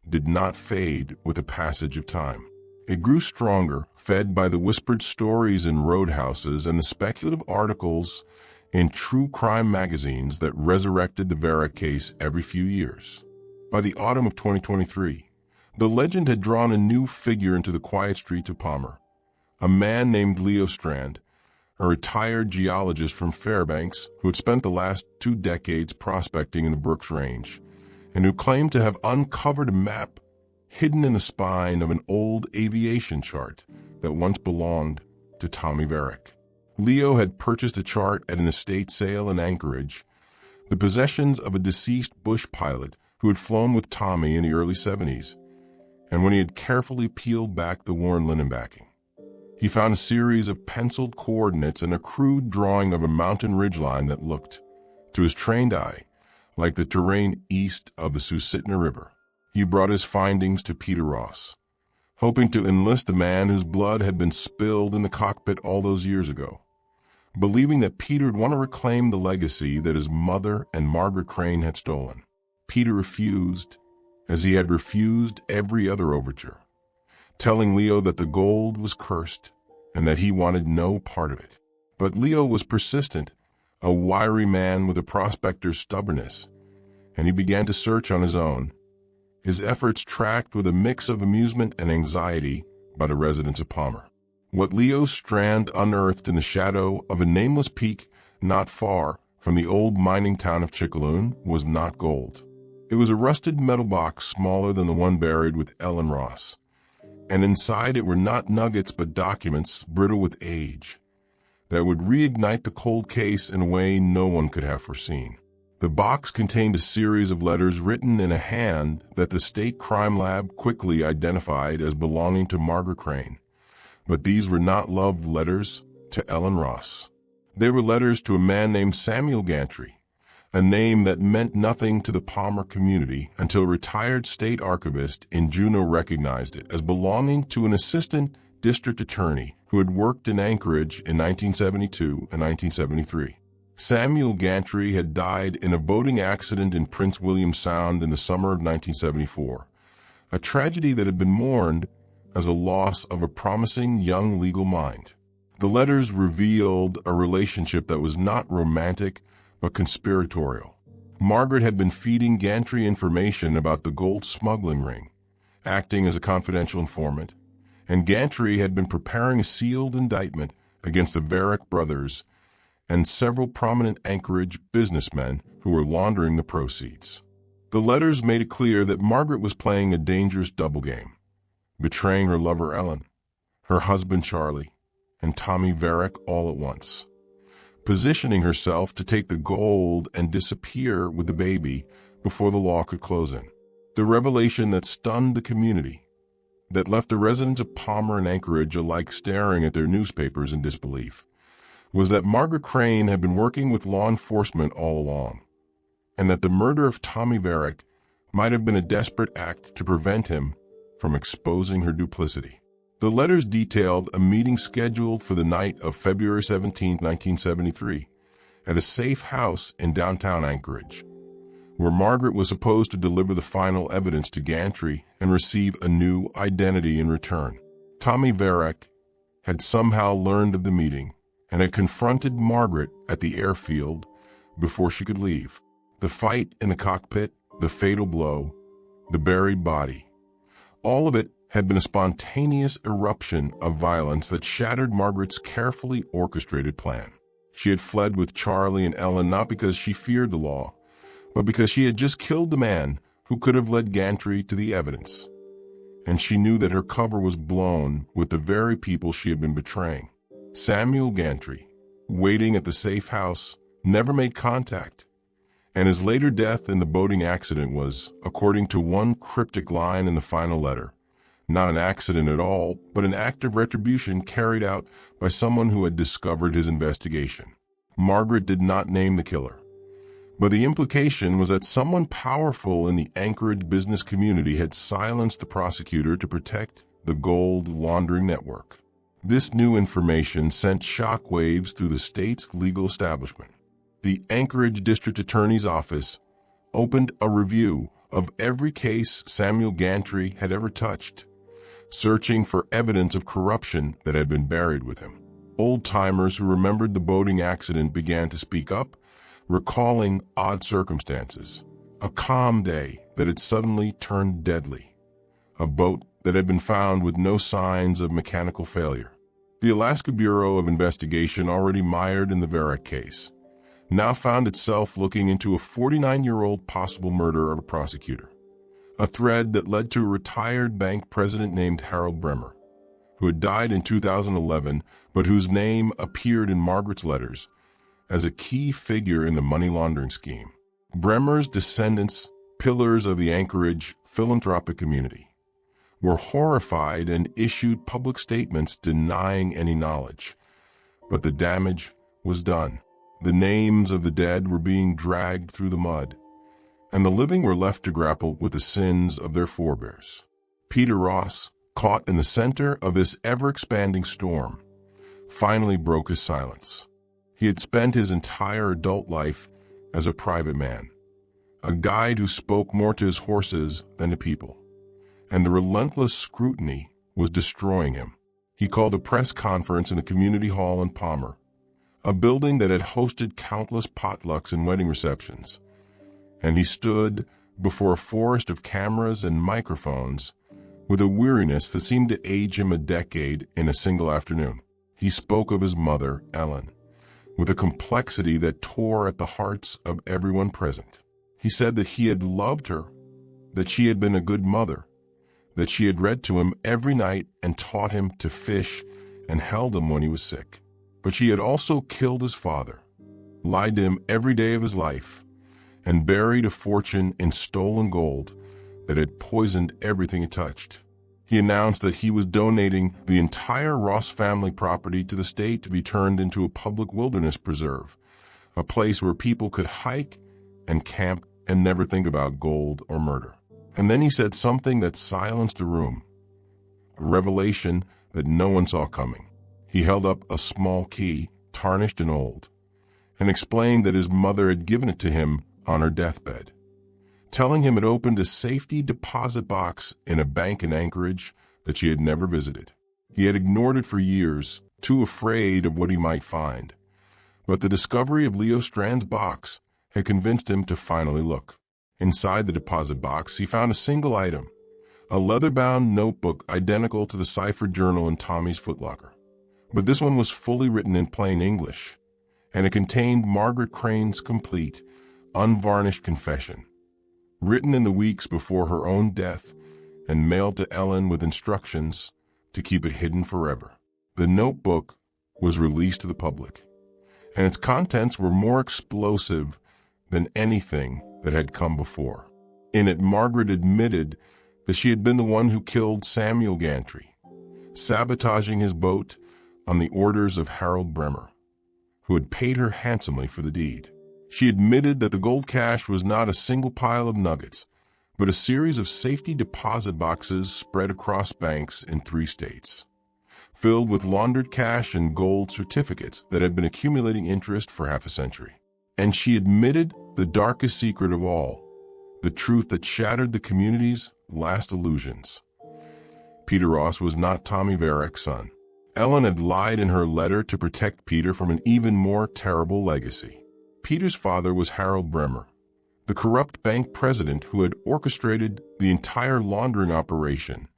Speaker 1: did not fade with the passage of time. It grew stronger, fed by the whispered stories in roadhouses and the speculative articles in true crime magazines that resurrected the Verek case every few years. By the autumn of 2023, the legend had drawn a new figure into the quiet streets of Palmer, a man named Leo Strand, a retired geologist from Fairbanks who had spent the last 2 decades prospecting in the Brooks Range, and who claimed to have uncovered a map hidden in the spine of an old aviation chart that once belonged to Thomas Verek. Leo had purchased a chart at an estate sale in Anchorage, the possessions of a deceased bush pilot who had flown with Tommy in the early 70s, and when he had carefully peeled back the worn linen backing, he found a series of penciled coordinates and a crude drawing of a mountain ridgeline that looked, to his trained eye, like the terrain east of the Susitna River. He brought his findings to Peter Ross, hoping to enlist the man whose blood had been spilled in the cockpit all those years ago, believing that Peter would want to reclaim the legacy that his mother and Margaret Crane had stolen. Peter refused, as he had refused every other overture, telling Leo that the gold was cursed and that he wanted no part of it. But Leo was persistent, a wiry man with a prospector's stubbornness, and he began to search on his own, his efforts tracked with a mix of amusement and anxiety by the residents of Palmer. What Leo Strand unearthed in the shadow of a nameless peak not far from the old mining town of Chickaloon was not gold. It was a rusted metal box smaller than the one buried with Ellen Ross, and inside it were not nuggets but documents brittle with age that would reignite the cold case in a way no one could have foreseen. The box contained a series of letters written in a hand that the state crime lab quickly identified as belonging to Margaret Crane. But these were not love letters to Ellen Ross. They were letters to a man named Samuel Gantry, a name that meant nothing to the Palmer community until retired state archivist in Juneau recognized it as belonging to an assistant district attorney who had worked in Anchorage in 1972 and 1973. Samuel Gantry had died in a boating accident in Prince William Sound in the summer of 1974, a tragedy that had been mourned as a loss of a promising young legal mind. The letters revealed a relationship that was not romantic but conspiratorial. Margaret had been feeding Gantry information about the gold smuggling ring, acting as a confidential informant, and Gantry had been preparing a sealed indictment against the Verek brothers and several prominent Anchorage businessmen who were laundering the proceeds. The letters made it clear that Margaret was playing a dangerous double game, betraying her lover Ellen, her husband Charlie, and Tommy Verek all at once, positioning herself to take the gold and disappear with the baby before the law could close in. The revelation that stunned the community, that left the residents of Palmer and Anchorage alike staring at their newspapers in disbelief, was that Margaret Crane had been working with law enforcement all along, and that the murder of Tommy Verek might have been a desperate act to prevent him from exposing her duplicity. The letters detailed a meeting scheduled for the night of February 17, 1973, at a safe house in downtown Anchorage, where Margaret was supposed to deliver the final evidence to Gantry and receive a new identity in return. Tommy Verek had somehow learned of the meeting and had confronted Margaret at the airfield before she could leave. The fight in the cockpit, the fatal blow, the buried body, all of it had been a spontaneous eruption of violence that shattered Margaret's carefully orchestrated plan. She had fled with Charlie and Ellen not because she feared the law, but because she had just killed the man who could have led Gantry to the evidence. And she knew that her cover was blown with the very people she had been betraying. Samuel Gantry, waiting at the safe house, never made contact, and his later death in the boating accident was, according to one cryptic line in the final letter, not an accident at all, but an act of retribution carried out by someone who had discovered his investigation. Margaret did not name the killer, but the implication was that someone powerful in the Anchorage business community had silenced the prosecutor to protect the gold laundering network. This new information sent shockwaves through the state's legal establishment. The Anchorage District Attorney's Office opened a review of every case Samuel Gantry had ever touched, searching for evidence of corruption that had been buried with him. Old-timers who remembered the boating accident began to speak up, recalling odd circumstances, a calm day that had suddenly turned deadly, a boat that had been found with no signs of mechanical failure. The Alaska Bureau of Investigation, already mired in the Verek case, now found itself looking into a 49-year-old possible murder of a prosecutor, a thread that led to a retired bank president named Harold Bremer, who had died in 2011, but whose name appeared in Margaret's letters as a key figure in the money laundering scheme. Bremer's descendants, pillars of the Anchorage philanthropic community, were horrified and issued public statements denying any knowledge. But the damage was done. The names of the dead were being dragged through the mud, and the living were left to grapple with the sins of their forebears. Peter Ross, caught in the center of this ever-expanding storm, finally broke his silence. He had spent his entire adult life as a private man, a guide who spoke more to his horses than to people, and the relentless scrutiny was destroying him. He called a press conference in the community hall in Palmer, a building that had hosted countless potlucks and wedding receptions, and he stood before a forest of cameras and microphones with a weariness that seemed to age him a decade in a single afternoon. He spoke of his mother, Ellen, with a complexity that tore at the hearts of everyone present. He said that he had loved her, that she had been a good mother, that she had read to him every night and taught him to fish and held him when he was sick. But she had also killed his father, lied to him every day of his life, and buried a fortune in stolen gold that had poisoned everything it touched. He announced that he was donating the entire Ross family property to the state to be turned into a public wilderness preserve, a place where people could hike and camp and never think about gold or murder. And then he said something that silenced the room, a revelation that no one saw coming. He held up a small key, tarnished and old, and explained that his mother had given it to him on her deathbed, telling him it opened a safety deposit box in a bank in Anchorage that she had never visited. He had ignored it for years, too afraid of what he might find. But the discovery of Leo Strand's box had convinced him to finally look. Inside the deposit box, he found a single item, a leather-bound notebook identical to the ciphered journal in Tommy's footlocker. But this one was fully written in plain English, and it contained Margaret Crane's complete, unvarnished confession, written in the weeks before her own death and mailed to Ellen with instructions to keep it hidden forever. The notebook was released to the public, and its contents were more explosive than anything that had come before. In it, Margaret admitted that she had been the one who killed Samuel Gantry, sabotaging his boat on the orders of Harold Bremer, who had paid her handsomely for the deed. She admitted that the gold cash was not a single pile of nuggets, but a series of safety deposit boxes spread across banks in 3 states, filled with laundered cash and gold certificates that had been accumulating interest for half a century. And she admitted the darkest secret of all, the truth that shattered the community's last illusions. Peter Ross was not Tommy Verek's son. Ellen had lied in her letter to protect Peter from an even more terrible legacy. Peter's father was Harold Bremer, the corrupt bank president who had orchestrated the entire laundering operation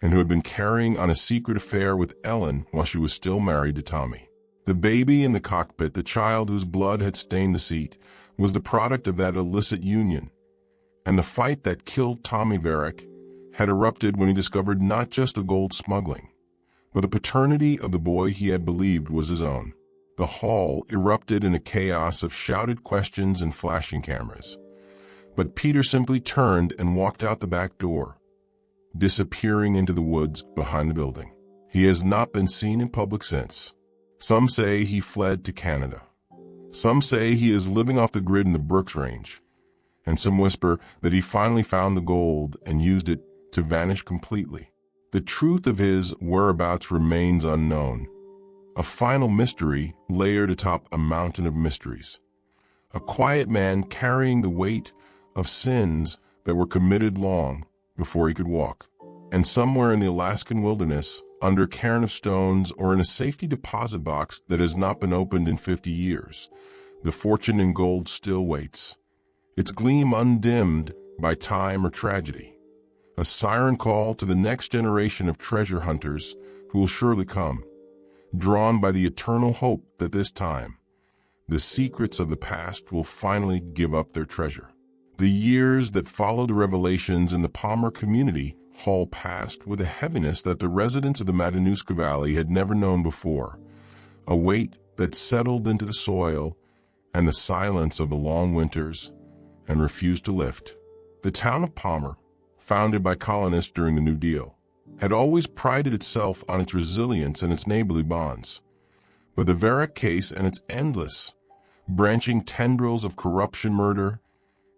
Speaker 1: and who had been carrying on a secret affair with Ellen while she was still married to Tommy. The baby in the cockpit, the child whose blood had stained the seat, was the product of that illicit union, and the fight that killed Tommy Verek had erupted when he discovered not just the gold smuggling, but the paternity of the boy he had believed was his own. The hall erupted in a chaos of shouted questions and flashing cameras. But Peter simply turned and walked out the back door, disappearing into the woods behind the building. He has not been seen in public since. Some say he fled to Canada. Some say he is living off the grid in the Brooks Range, and some whisper that he finally found the gold and used it to vanish completely. The truth of his whereabouts remains unknown, a final mystery layered atop a mountain of mysteries. A quiet man carrying the weight of sins that were committed long before he could walk. And somewhere in the Alaskan wilderness, under a cairn of stones or in a safety deposit box that has not been opened in 50 years, the fortune in gold still waits, its gleam undimmed by time or tragedy. A siren call to the next generation of treasure hunters who will surely come, drawn by the eternal hope that this time, the secrets of the past will finally give up their treasure. The years that followed the revelations in the Palmer community hall passed with a heaviness that the residents of the Matanuska Valley had never known before, a weight that settled into the soil and the silence of the long winters and refused to lift. The town of Palmer, founded by colonists during the New Deal, had always prided itself on its resilience and its neighborly bonds. But the Verek case and its endless, branching tendrils of corruption, murder,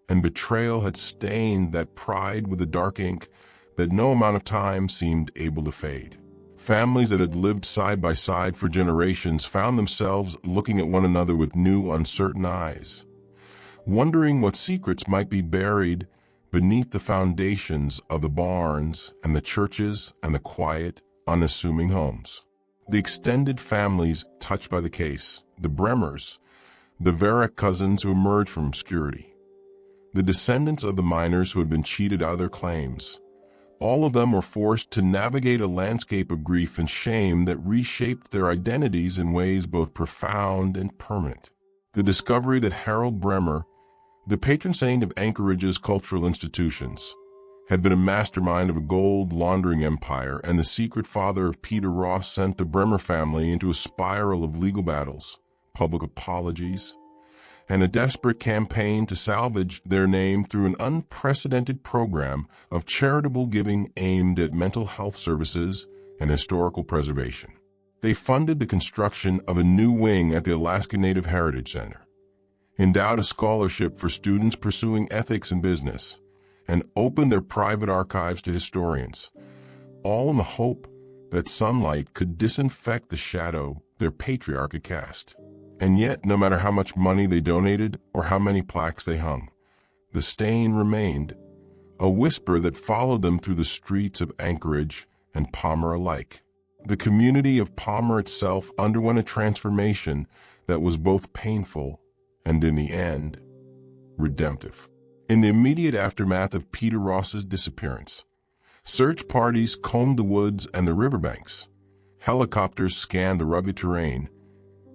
Speaker 1: and betrayal had stained that pride with a dark ink that no amount of time seemed able to fade. Families that had lived side by side for generations found themselves looking at one another with new, uncertain eyes, wondering what secrets might be buried beneath the foundations of the barns and the churches and the quiet, unassuming homes. The extended families touched by the case, the Bremers, the Verek cousins who emerged from obscurity, the descendants of the miners who had been cheated out of their claims, all of them were forced to navigate a landscape of grief and shame that reshaped their identities in ways both profound and permanent. The discovery that Harold Bremer, the patron saint of Anchorage's cultural institutions, had been a mastermind of a gold laundering empire, and the secret father of Peter Ross sent the Bremer family into a spiral of legal battles, public apologies, and a desperate campaign to salvage their name through an unprecedented program of charitable giving aimed at mental health services and historical preservation. They funded the construction of a new wing at the Alaska Native Heritage Center, endowed a scholarship for students pursuing ethics and business, and opened their private archives to historians, all in the hope that sunlight could disinfect the shadow their patriarch had cast. And yet, no matter how much money they donated or how many plaques they hung, the stain remained, a whisper that followed them through the streets of Anchorage and Palmer alike. The community of Palmer itself underwent a transformation that was both painful and, in the end, redemptive. In the immediate aftermath of Peter Ross's disappearance, search parties combed the woods and the riverbanks. Helicopters scanned the rugged terrain,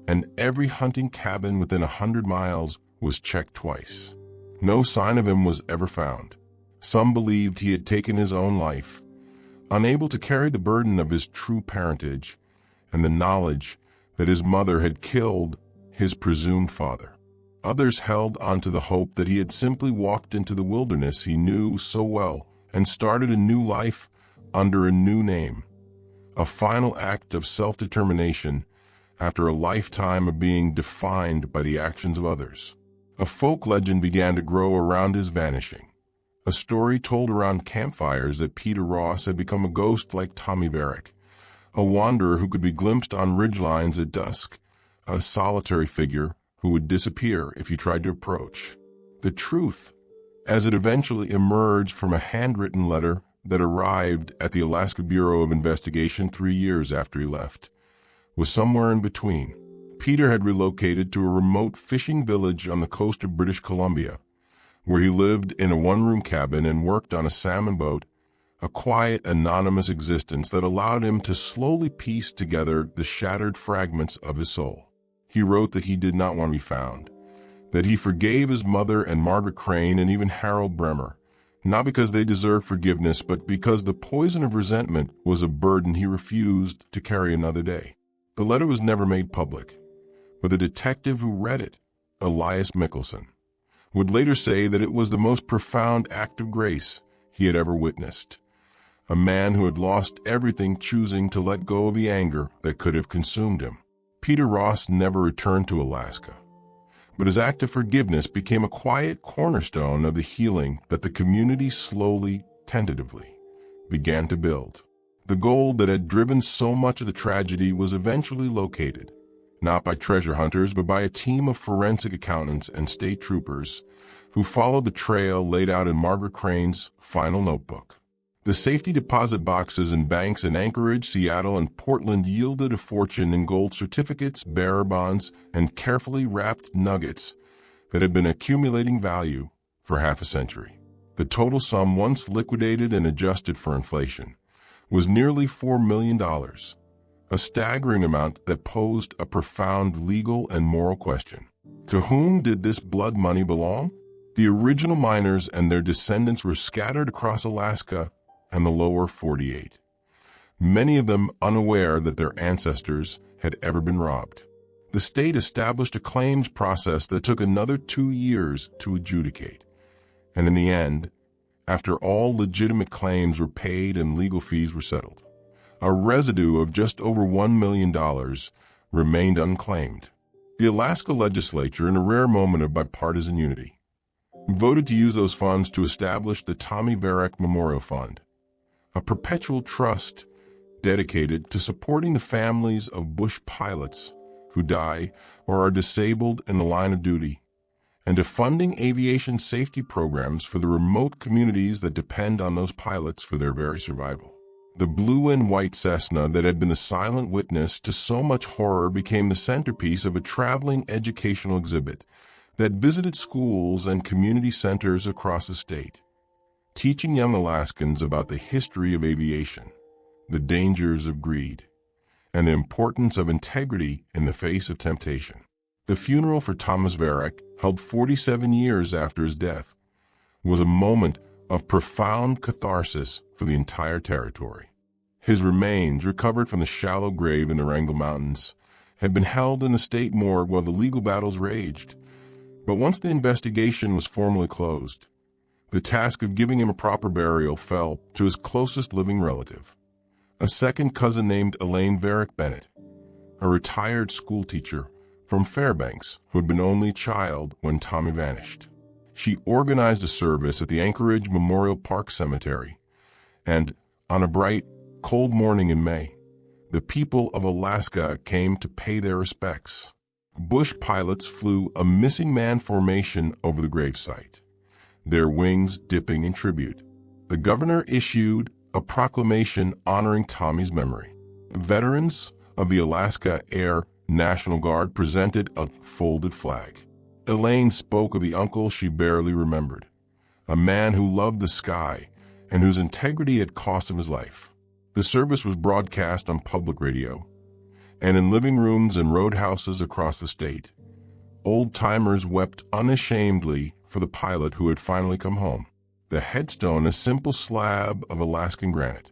Speaker 1: and every hunting cabin within 100 miles was checked twice. No sign of him was ever found. Some believed he had taken his own life, unable to carry the burden of his true parentage and the knowledge that his mother had killed his presumed father. Others held onto the hope that he had simply walked into the wilderness he knew so well and started a new life under a new name, a final act of self-determination after a lifetime of being defined by the actions of others. A folk legend began to grow around his vanishing, a story told around campfires that Peter Ross had become a ghost like Thomas Verek, a wanderer who could be glimpsed on ridgelines at dusk, a solitary figure who would disappear if you tried to approach. The truth, as it eventually emerged from a handwritten letter that arrived at the Alaska Bureau of Investigation 3 years after he left, was somewhere in between. Peter had relocated to a remote fishing village on the coast of British Columbia, where he lived in a one-room cabin and worked on a salmon boat, a quiet, anonymous existence that allowed him to slowly piece together the shattered fragments of his soul. He wrote that he did not want to be found, that he forgave his mother and Margaret Crane and even Harold Bremer, not because they deserved forgiveness, but because the poison of resentment was a burden he refused to carry another day. The letter was never made public, but the detective who read it, Elias Mickelson, would later say that it was the most profound act of grace he had ever witnessed. A man who had lost everything choosing to let go of the anger that could have consumed him. Peter Ross never returned to Alaska, but his act of forgiveness became a quiet cornerstone of the healing that the community slowly, tentatively, began to build. The gold that had driven so much of the tragedy was eventually located, not by treasure hunters, but by a team of forensic accountants and state troopers who followed the trail laid out in Margaret Crane's final notebook. The safety deposit boxes in banks in Anchorage, Seattle, and Portland yielded a fortune in gold certificates, bearer bonds, and carefully wrapped nuggets that had been accumulating value for half a century. The total sum, once liquidated and adjusted for inflation, was nearly $4 million, a staggering amount that posed a profound legal and moral question. To whom did this blood money belong? The original miners and their descendants were scattered across Alaska and the lower 48, many of them unaware that their ancestors had ever been robbed. The state established a claims process that took another 2 years to adjudicate, and in the end, after all legitimate claims were paid and legal fees were settled, a residue of just over $1 million remained unclaimed. The Alaska legislature, in a rare moment of bipartisan unity, voted to use those funds to establish the Thomas Verek Memorial Fund, a perpetual trust dedicated to supporting the families of bush pilots who die or are disabled in the line of duty, and to funding aviation safety programs for the remote communities that depend on those pilots for their very survival. The blue and white Cessna that had been the silent witness to so much horror became the centerpiece of a traveling educational exhibit that visited schools and community centers across the state, teaching young Alaskans about the history of aviation, the dangers of greed, and the importance of integrity in the face of temptation. The funeral for Thomas Verek, held 47 years after his death, was a moment of profound catharsis for the entire territory. His remains, recovered from the shallow grave in the Wrangell Mountains, had been held in the state morgue while the legal battles raged. But once the investigation was formally closed, the task of giving him a proper burial fell to his closest living relative, a second cousin named Elaine Verek Bennett, a retired schoolteacher from Fairbanks, who had been only a child when Tommy vanished. She organized a service at the Anchorage Memorial Park Cemetery, and on a bright, cold morning in May, the people of Alaska came to pay their respects. Bush pilots flew a missing man formation over the gravesite, their wings dipping in tribute. The governor issued a proclamation honoring Tommy's memory. Veterans of the Alaska Air National Guard presented a folded flag. Elaine spoke of the uncle she barely remembered, a man who loved the sky and whose integrity had cost him his life. The service was broadcast on public radio and in living rooms and roadhouses across the state. Old-timers wept unashamedly for the pilot who had finally come home. The headstone, a simple slab of Alaskan granite,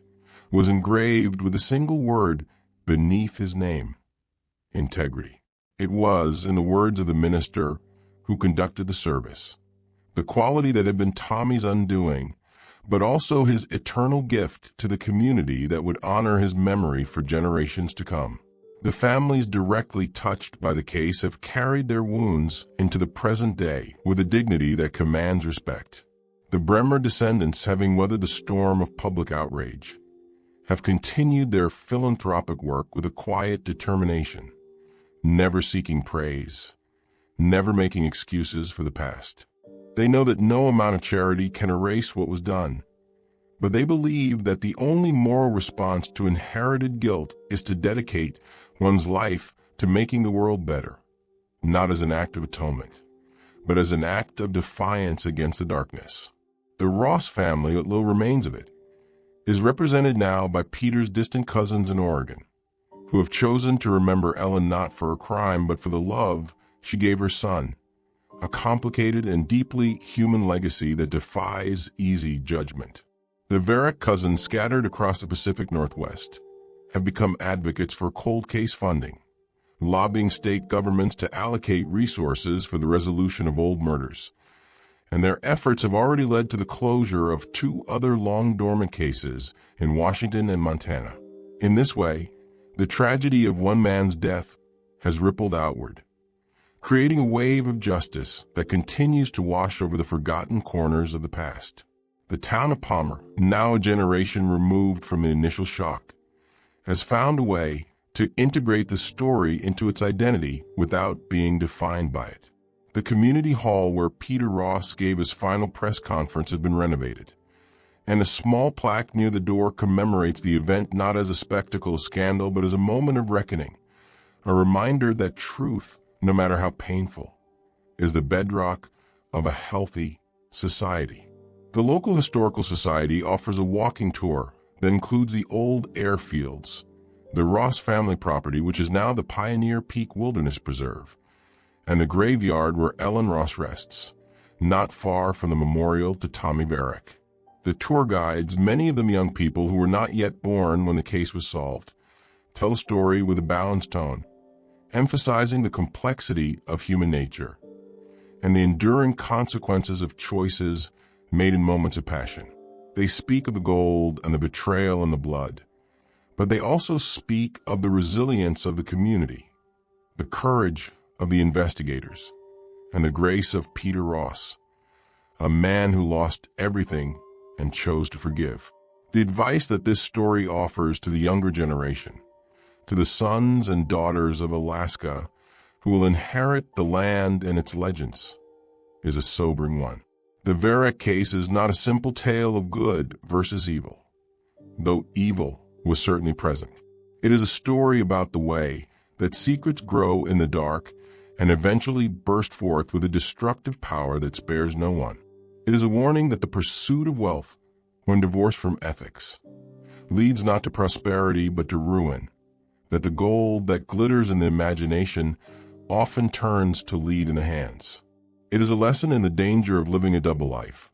Speaker 1: was engraved with a single word beneath his name: integrity. It was, in the words of the minister who conducted the service, the quality that had been Tommy's undoing, but also his eternal gift to the community that would honor his memory for generations to come. The families directly touched by the case have carried their wounds into the present day with a dignity that commands respect. The Bremer descendants, having weathered the storm of public outrage, have continued their philanthropic work with a quiet determination, never seeking praise, never making excuses for the past. They know that no amount of charity can erase what was done, but they believe that the only moral response to inherited guilt is to dedicate one's life to making the world better, not as an act of atonement, but as an act of defiance against the darkness. The Ross family, what little remains of it, is represented now by Peter's distant cousins in Oregon, who have chosen to remember Ellen not for her crime, but for the love she gave her son, a complicated and deeply human legacy that defies easy judgment. The Verek cousins scattered across the Pacific Northwest have become advocates for cold case funding, lobbying state governments to allocate resources for the resolution of old murders, and their efforts have already led to the closure of 2 other long-dormant cases in Washington and Montana. In this way, the tragedy of one man's death has rippled outward, creating a wave of justice that continues to wash over the forgotten corners of the past. The town of Palmer, now a generation removed from the initial shock, has found a way to integrate the story into its identity without being defined by it. The community hall where Peter Ross gave his final press conference has been renovated, and a small plaque near the door commemorates the event not as a spectacle of scandal, but as a moment of reckoning, a reminder that truth, no matter how painful, is the bedrock of a healthy society. The local historical society offers a walking tour that includes the old airfields, the Ross family property, which is now the Pioneer Peak Wilderness Preserve, and the graveyard where Ellen Ross rests, not far from the memorial to Tommy Verek. The tour guides, many of them young people who were not yet born when the case was solved, tell a story with a balanced tone, emphasizing the complexity of human nature and the enduring consequences of choices made in moments of passion. They speak of the gold and the betrayal and the blood, but they also speak of the resilience of the community, the courage of the investigators, and the grace of Peter Ross, a man who lost everything and chose to forgive. The advice that this story offers to the younger generation, to the sons and daughters of Alaska who will inherit the land and its legends, is a sobering one. The Verek case is not a simple tale of good versus evil, though evil was certainly present. It is a story about the way that secrets grow in the dark and eventually burst forth with a destructive power that spares no one. It is a warning that the pursuit of wealth, when divorced from ethics, leads not to prosperity but to ruin, that the gold that glitters in the imagination often turns to lead in the hands. It is a lesson in the danger of living a double life,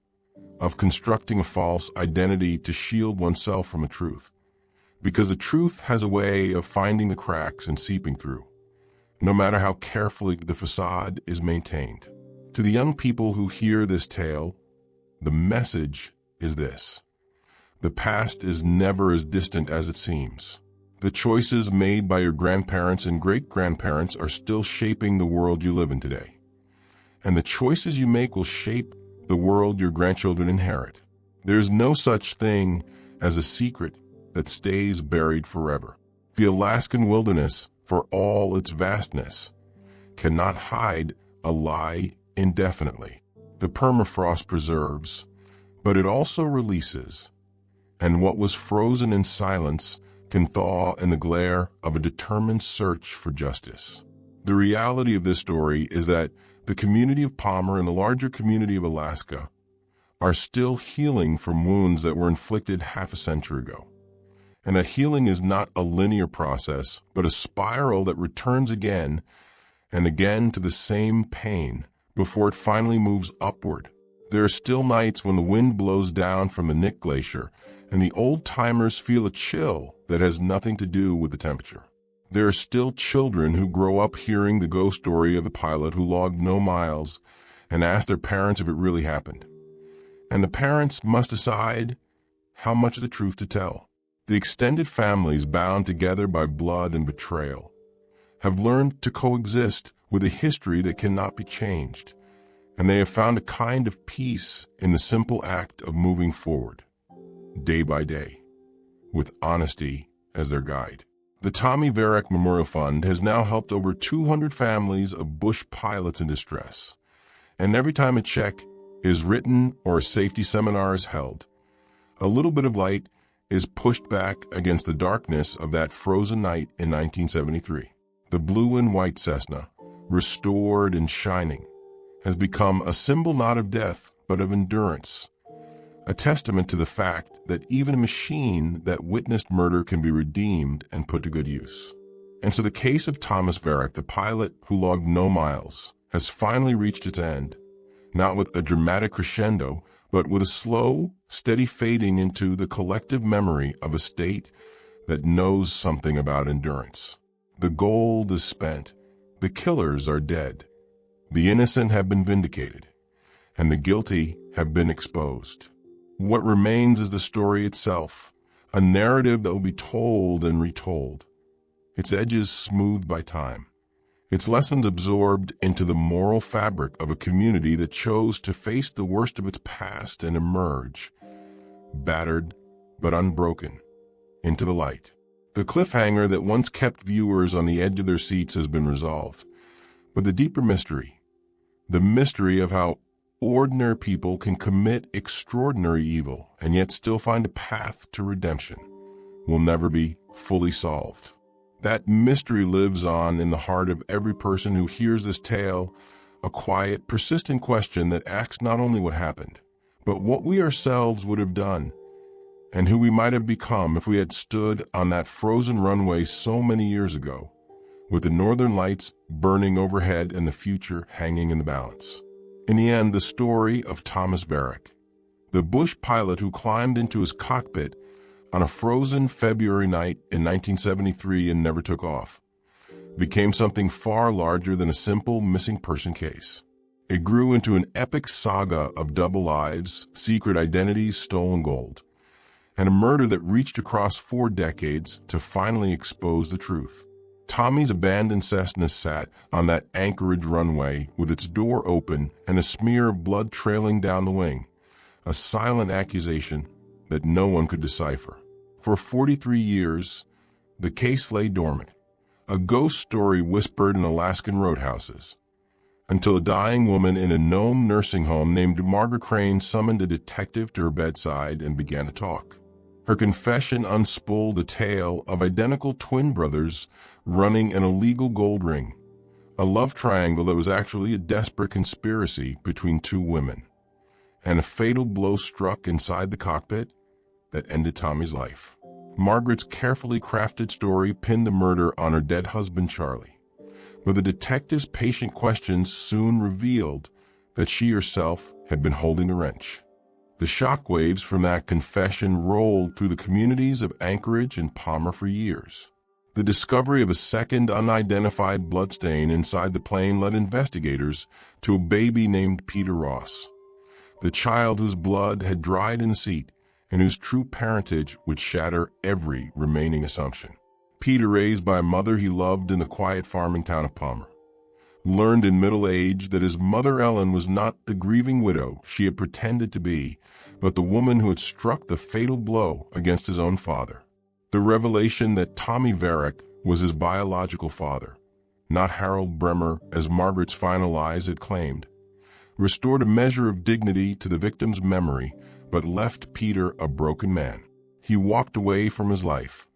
Speaker 1: of constructing a false identity to shield oneself from a truth, because the truth has a way of finding the cracks and seeping through, no matter how carefully the facade is maintained. To the young people who hear this tale, the message is this: the past is never as distant as it seems. The choices made by your grandparents and great-grandparents are still shaping the world you live in today. And the choices you make will shape the world your grandchildren inherit. There's no such thing as a secret that stays buried forever. The Alaskan wilderness, for all its vastness, cannot hide a lie indefinitely. The permafrost preserves, but it also releases. And what was frozen in silence can thaw in the glare of a determined search for justice. The reality of this story is that the community of Palmer and the larger community of Alaska are still healing from wounds that were inflicted half a century ago. And that healing is not a linear process, but a spiral that returns again and again to the same pain before it finally moves upward. There are still nights when the wind blows down from the Nick Glacier and the old-timers feel a chill that has nothing to do with the temperature. There are still children who grow up hearing the ghost story of the pilot who logged no miles and ask their parents if it really happened. And the parents must decide how much of the truth to tell. The extended families bound together by blood and betrayal have learned to coexist with a history that cannot be changed, and they have found a kind of peace in the simple act of moving forward, day by day, with honesty as their guide. The Thomas Verek Memorial Fund has now helped over 200 families of bush pilots in distress, and every time a check is written or a safety seminar is held, a little bit of light is pushed back against the darkness of that frozen night in 1973. The blue and white Cessna, restored and shining, has become a symbol not of death, but of endurance, a testament to the fact that even a machine that witnessed murder can be redeemed and put to good use. And so the case of Thomas Verek, the pilot who logged no miles, has finally reached its end, not with a dramatic crescendo, but with a slow, steady fading into the collective memory of a state that knows something about endurance. The gold is spent, the killers are dead, the innocent have been vindicated, and the guilty have been exposed. What remains is the story itself, a narrative that will be told and retold, its edges smoothed by time, its lessons absorbed into the moral fabric of a community that chose to face the worst of its past and emerge, battered but unbroken, into the light. The cliffhanger that once kept viewers on the edge of their seats has been resolved, but the deeper mystery, the mystery of how ordinary people can commit extraordinary evil and yet still find a path to redemption, will never be fully solved. That mystery lives on in the heart of every person who hears this tale, a quiet, persistent question that asks not only what happened, but what we ourselves would have done, and who we might have become if we had stood on that frozen runway so many years ago, with the northern lights burning overhead and the future hanging in the balance. In the end, the story of Thomas Verek, the bush pilot who climbed into his cockpit on a frozen February night in 1973 and never took off, became something far larger than a simple missing person case. It grew into an epic saga of double lives, secret identities, stolen gold, and a murder that reached across 4 decades to finally expose the truth. Tommy's abandoned Cessna sat on that Anchorage runway with its door open and a smear of blood trailing down the wing, a silent accusation that no one could decipher. For 43 years, the case lay dormant, a ghost story whispered in Alaskan roadhouses, until a dying woman in a Nome nursing home named Margaret Crane summoned a detective to her bedside and began to talk. Her confession unspooled a tale of identical twin brothers running an illegal gold ring, a love triangle that was actually a desperate conspiracy between 2 women, and a fatal blow struck inside the cockpit that ended Tommy's life. Margaret's carefully crafted story pinned the murder on her dead husband Charlie, but the detective's patient questions soon revealed that she herself had been holding the wrench. The shockwaves from that confession rolled through the communities of Anchorage and Palmer for years. The discovery of a second unidentified bloodstain inside the plane led investigators to a baby named Peter Ross, the child whose blood had dried in the seat and whose true parentage would shatter every remaining assumption. Peter, raised by a mother he loved in the quiet farming town of Palmer, learned in middle age that his mother Ellen was not the grieving widow she had pretended to be, but the woman who had struck the fatal blow against his own father. The revelation that Thomas Verek was his biological father, not Harold Bremer as Margaret's final eyes had claimed, restored a measure of dignity to the victim's memory, but left Peter a broken man. He walked away from his life,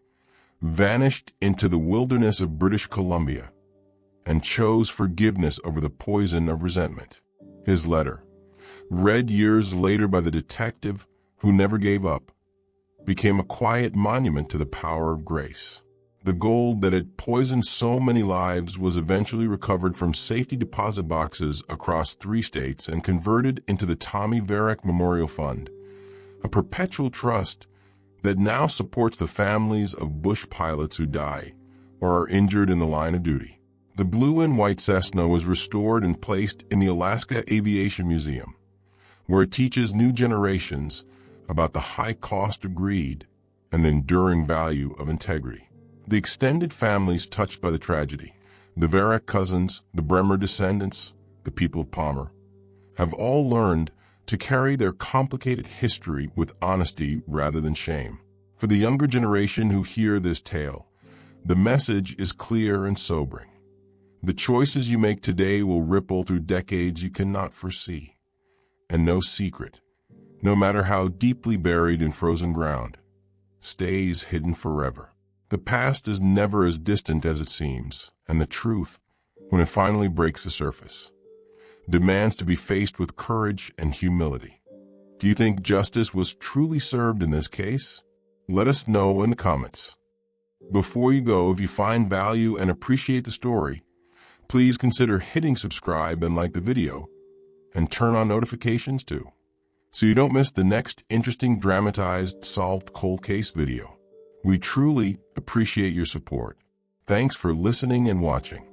Speaker 1: vanished into the wilderness of British Columbia, and chose forgiveness over the poison of resentment. His letter, read years later by the detective who never gave up, became a quiet monument to the power of grace. The gold that had poisoned so many lives was eventually recovered from safety deposit boxes across 3 states and converted into the Thomas Verek Memorial Fund, a perpetual trust that now supports the families of bush pilots who die or are injured in the line of duty. The blue and white Cessna was restored and placed in the Alaska Aviation Museum, where it teaches new generations about the high cost of greed and the enduring value of integrity. The extended families touched by the tragedy, the Verek cousins, the Bremer descendants, the people of Palmer, have all learned to carry their complicated history with honesty rather than shame. For the younger generation who hear this tale, the message is clear and sobering. The choices you make today will ripple through decades you cannot foresee. And no secret, no matter how deeply buried in frozen ground, stays hidden forever. The past is never as distant as it seems, and the truth, when it finally breaks the surface, demands to be faced with courage and humility. Do you think justice was truly served in this case? Let us know in the comments. Before you go, if you find value and appreciate the story, please consider hitting subscribe and like the video, and turn on notifications too, so you don't miss the next interesting dramatized solved cold case video. We truly appreciate your support. Thanks for listening and watching.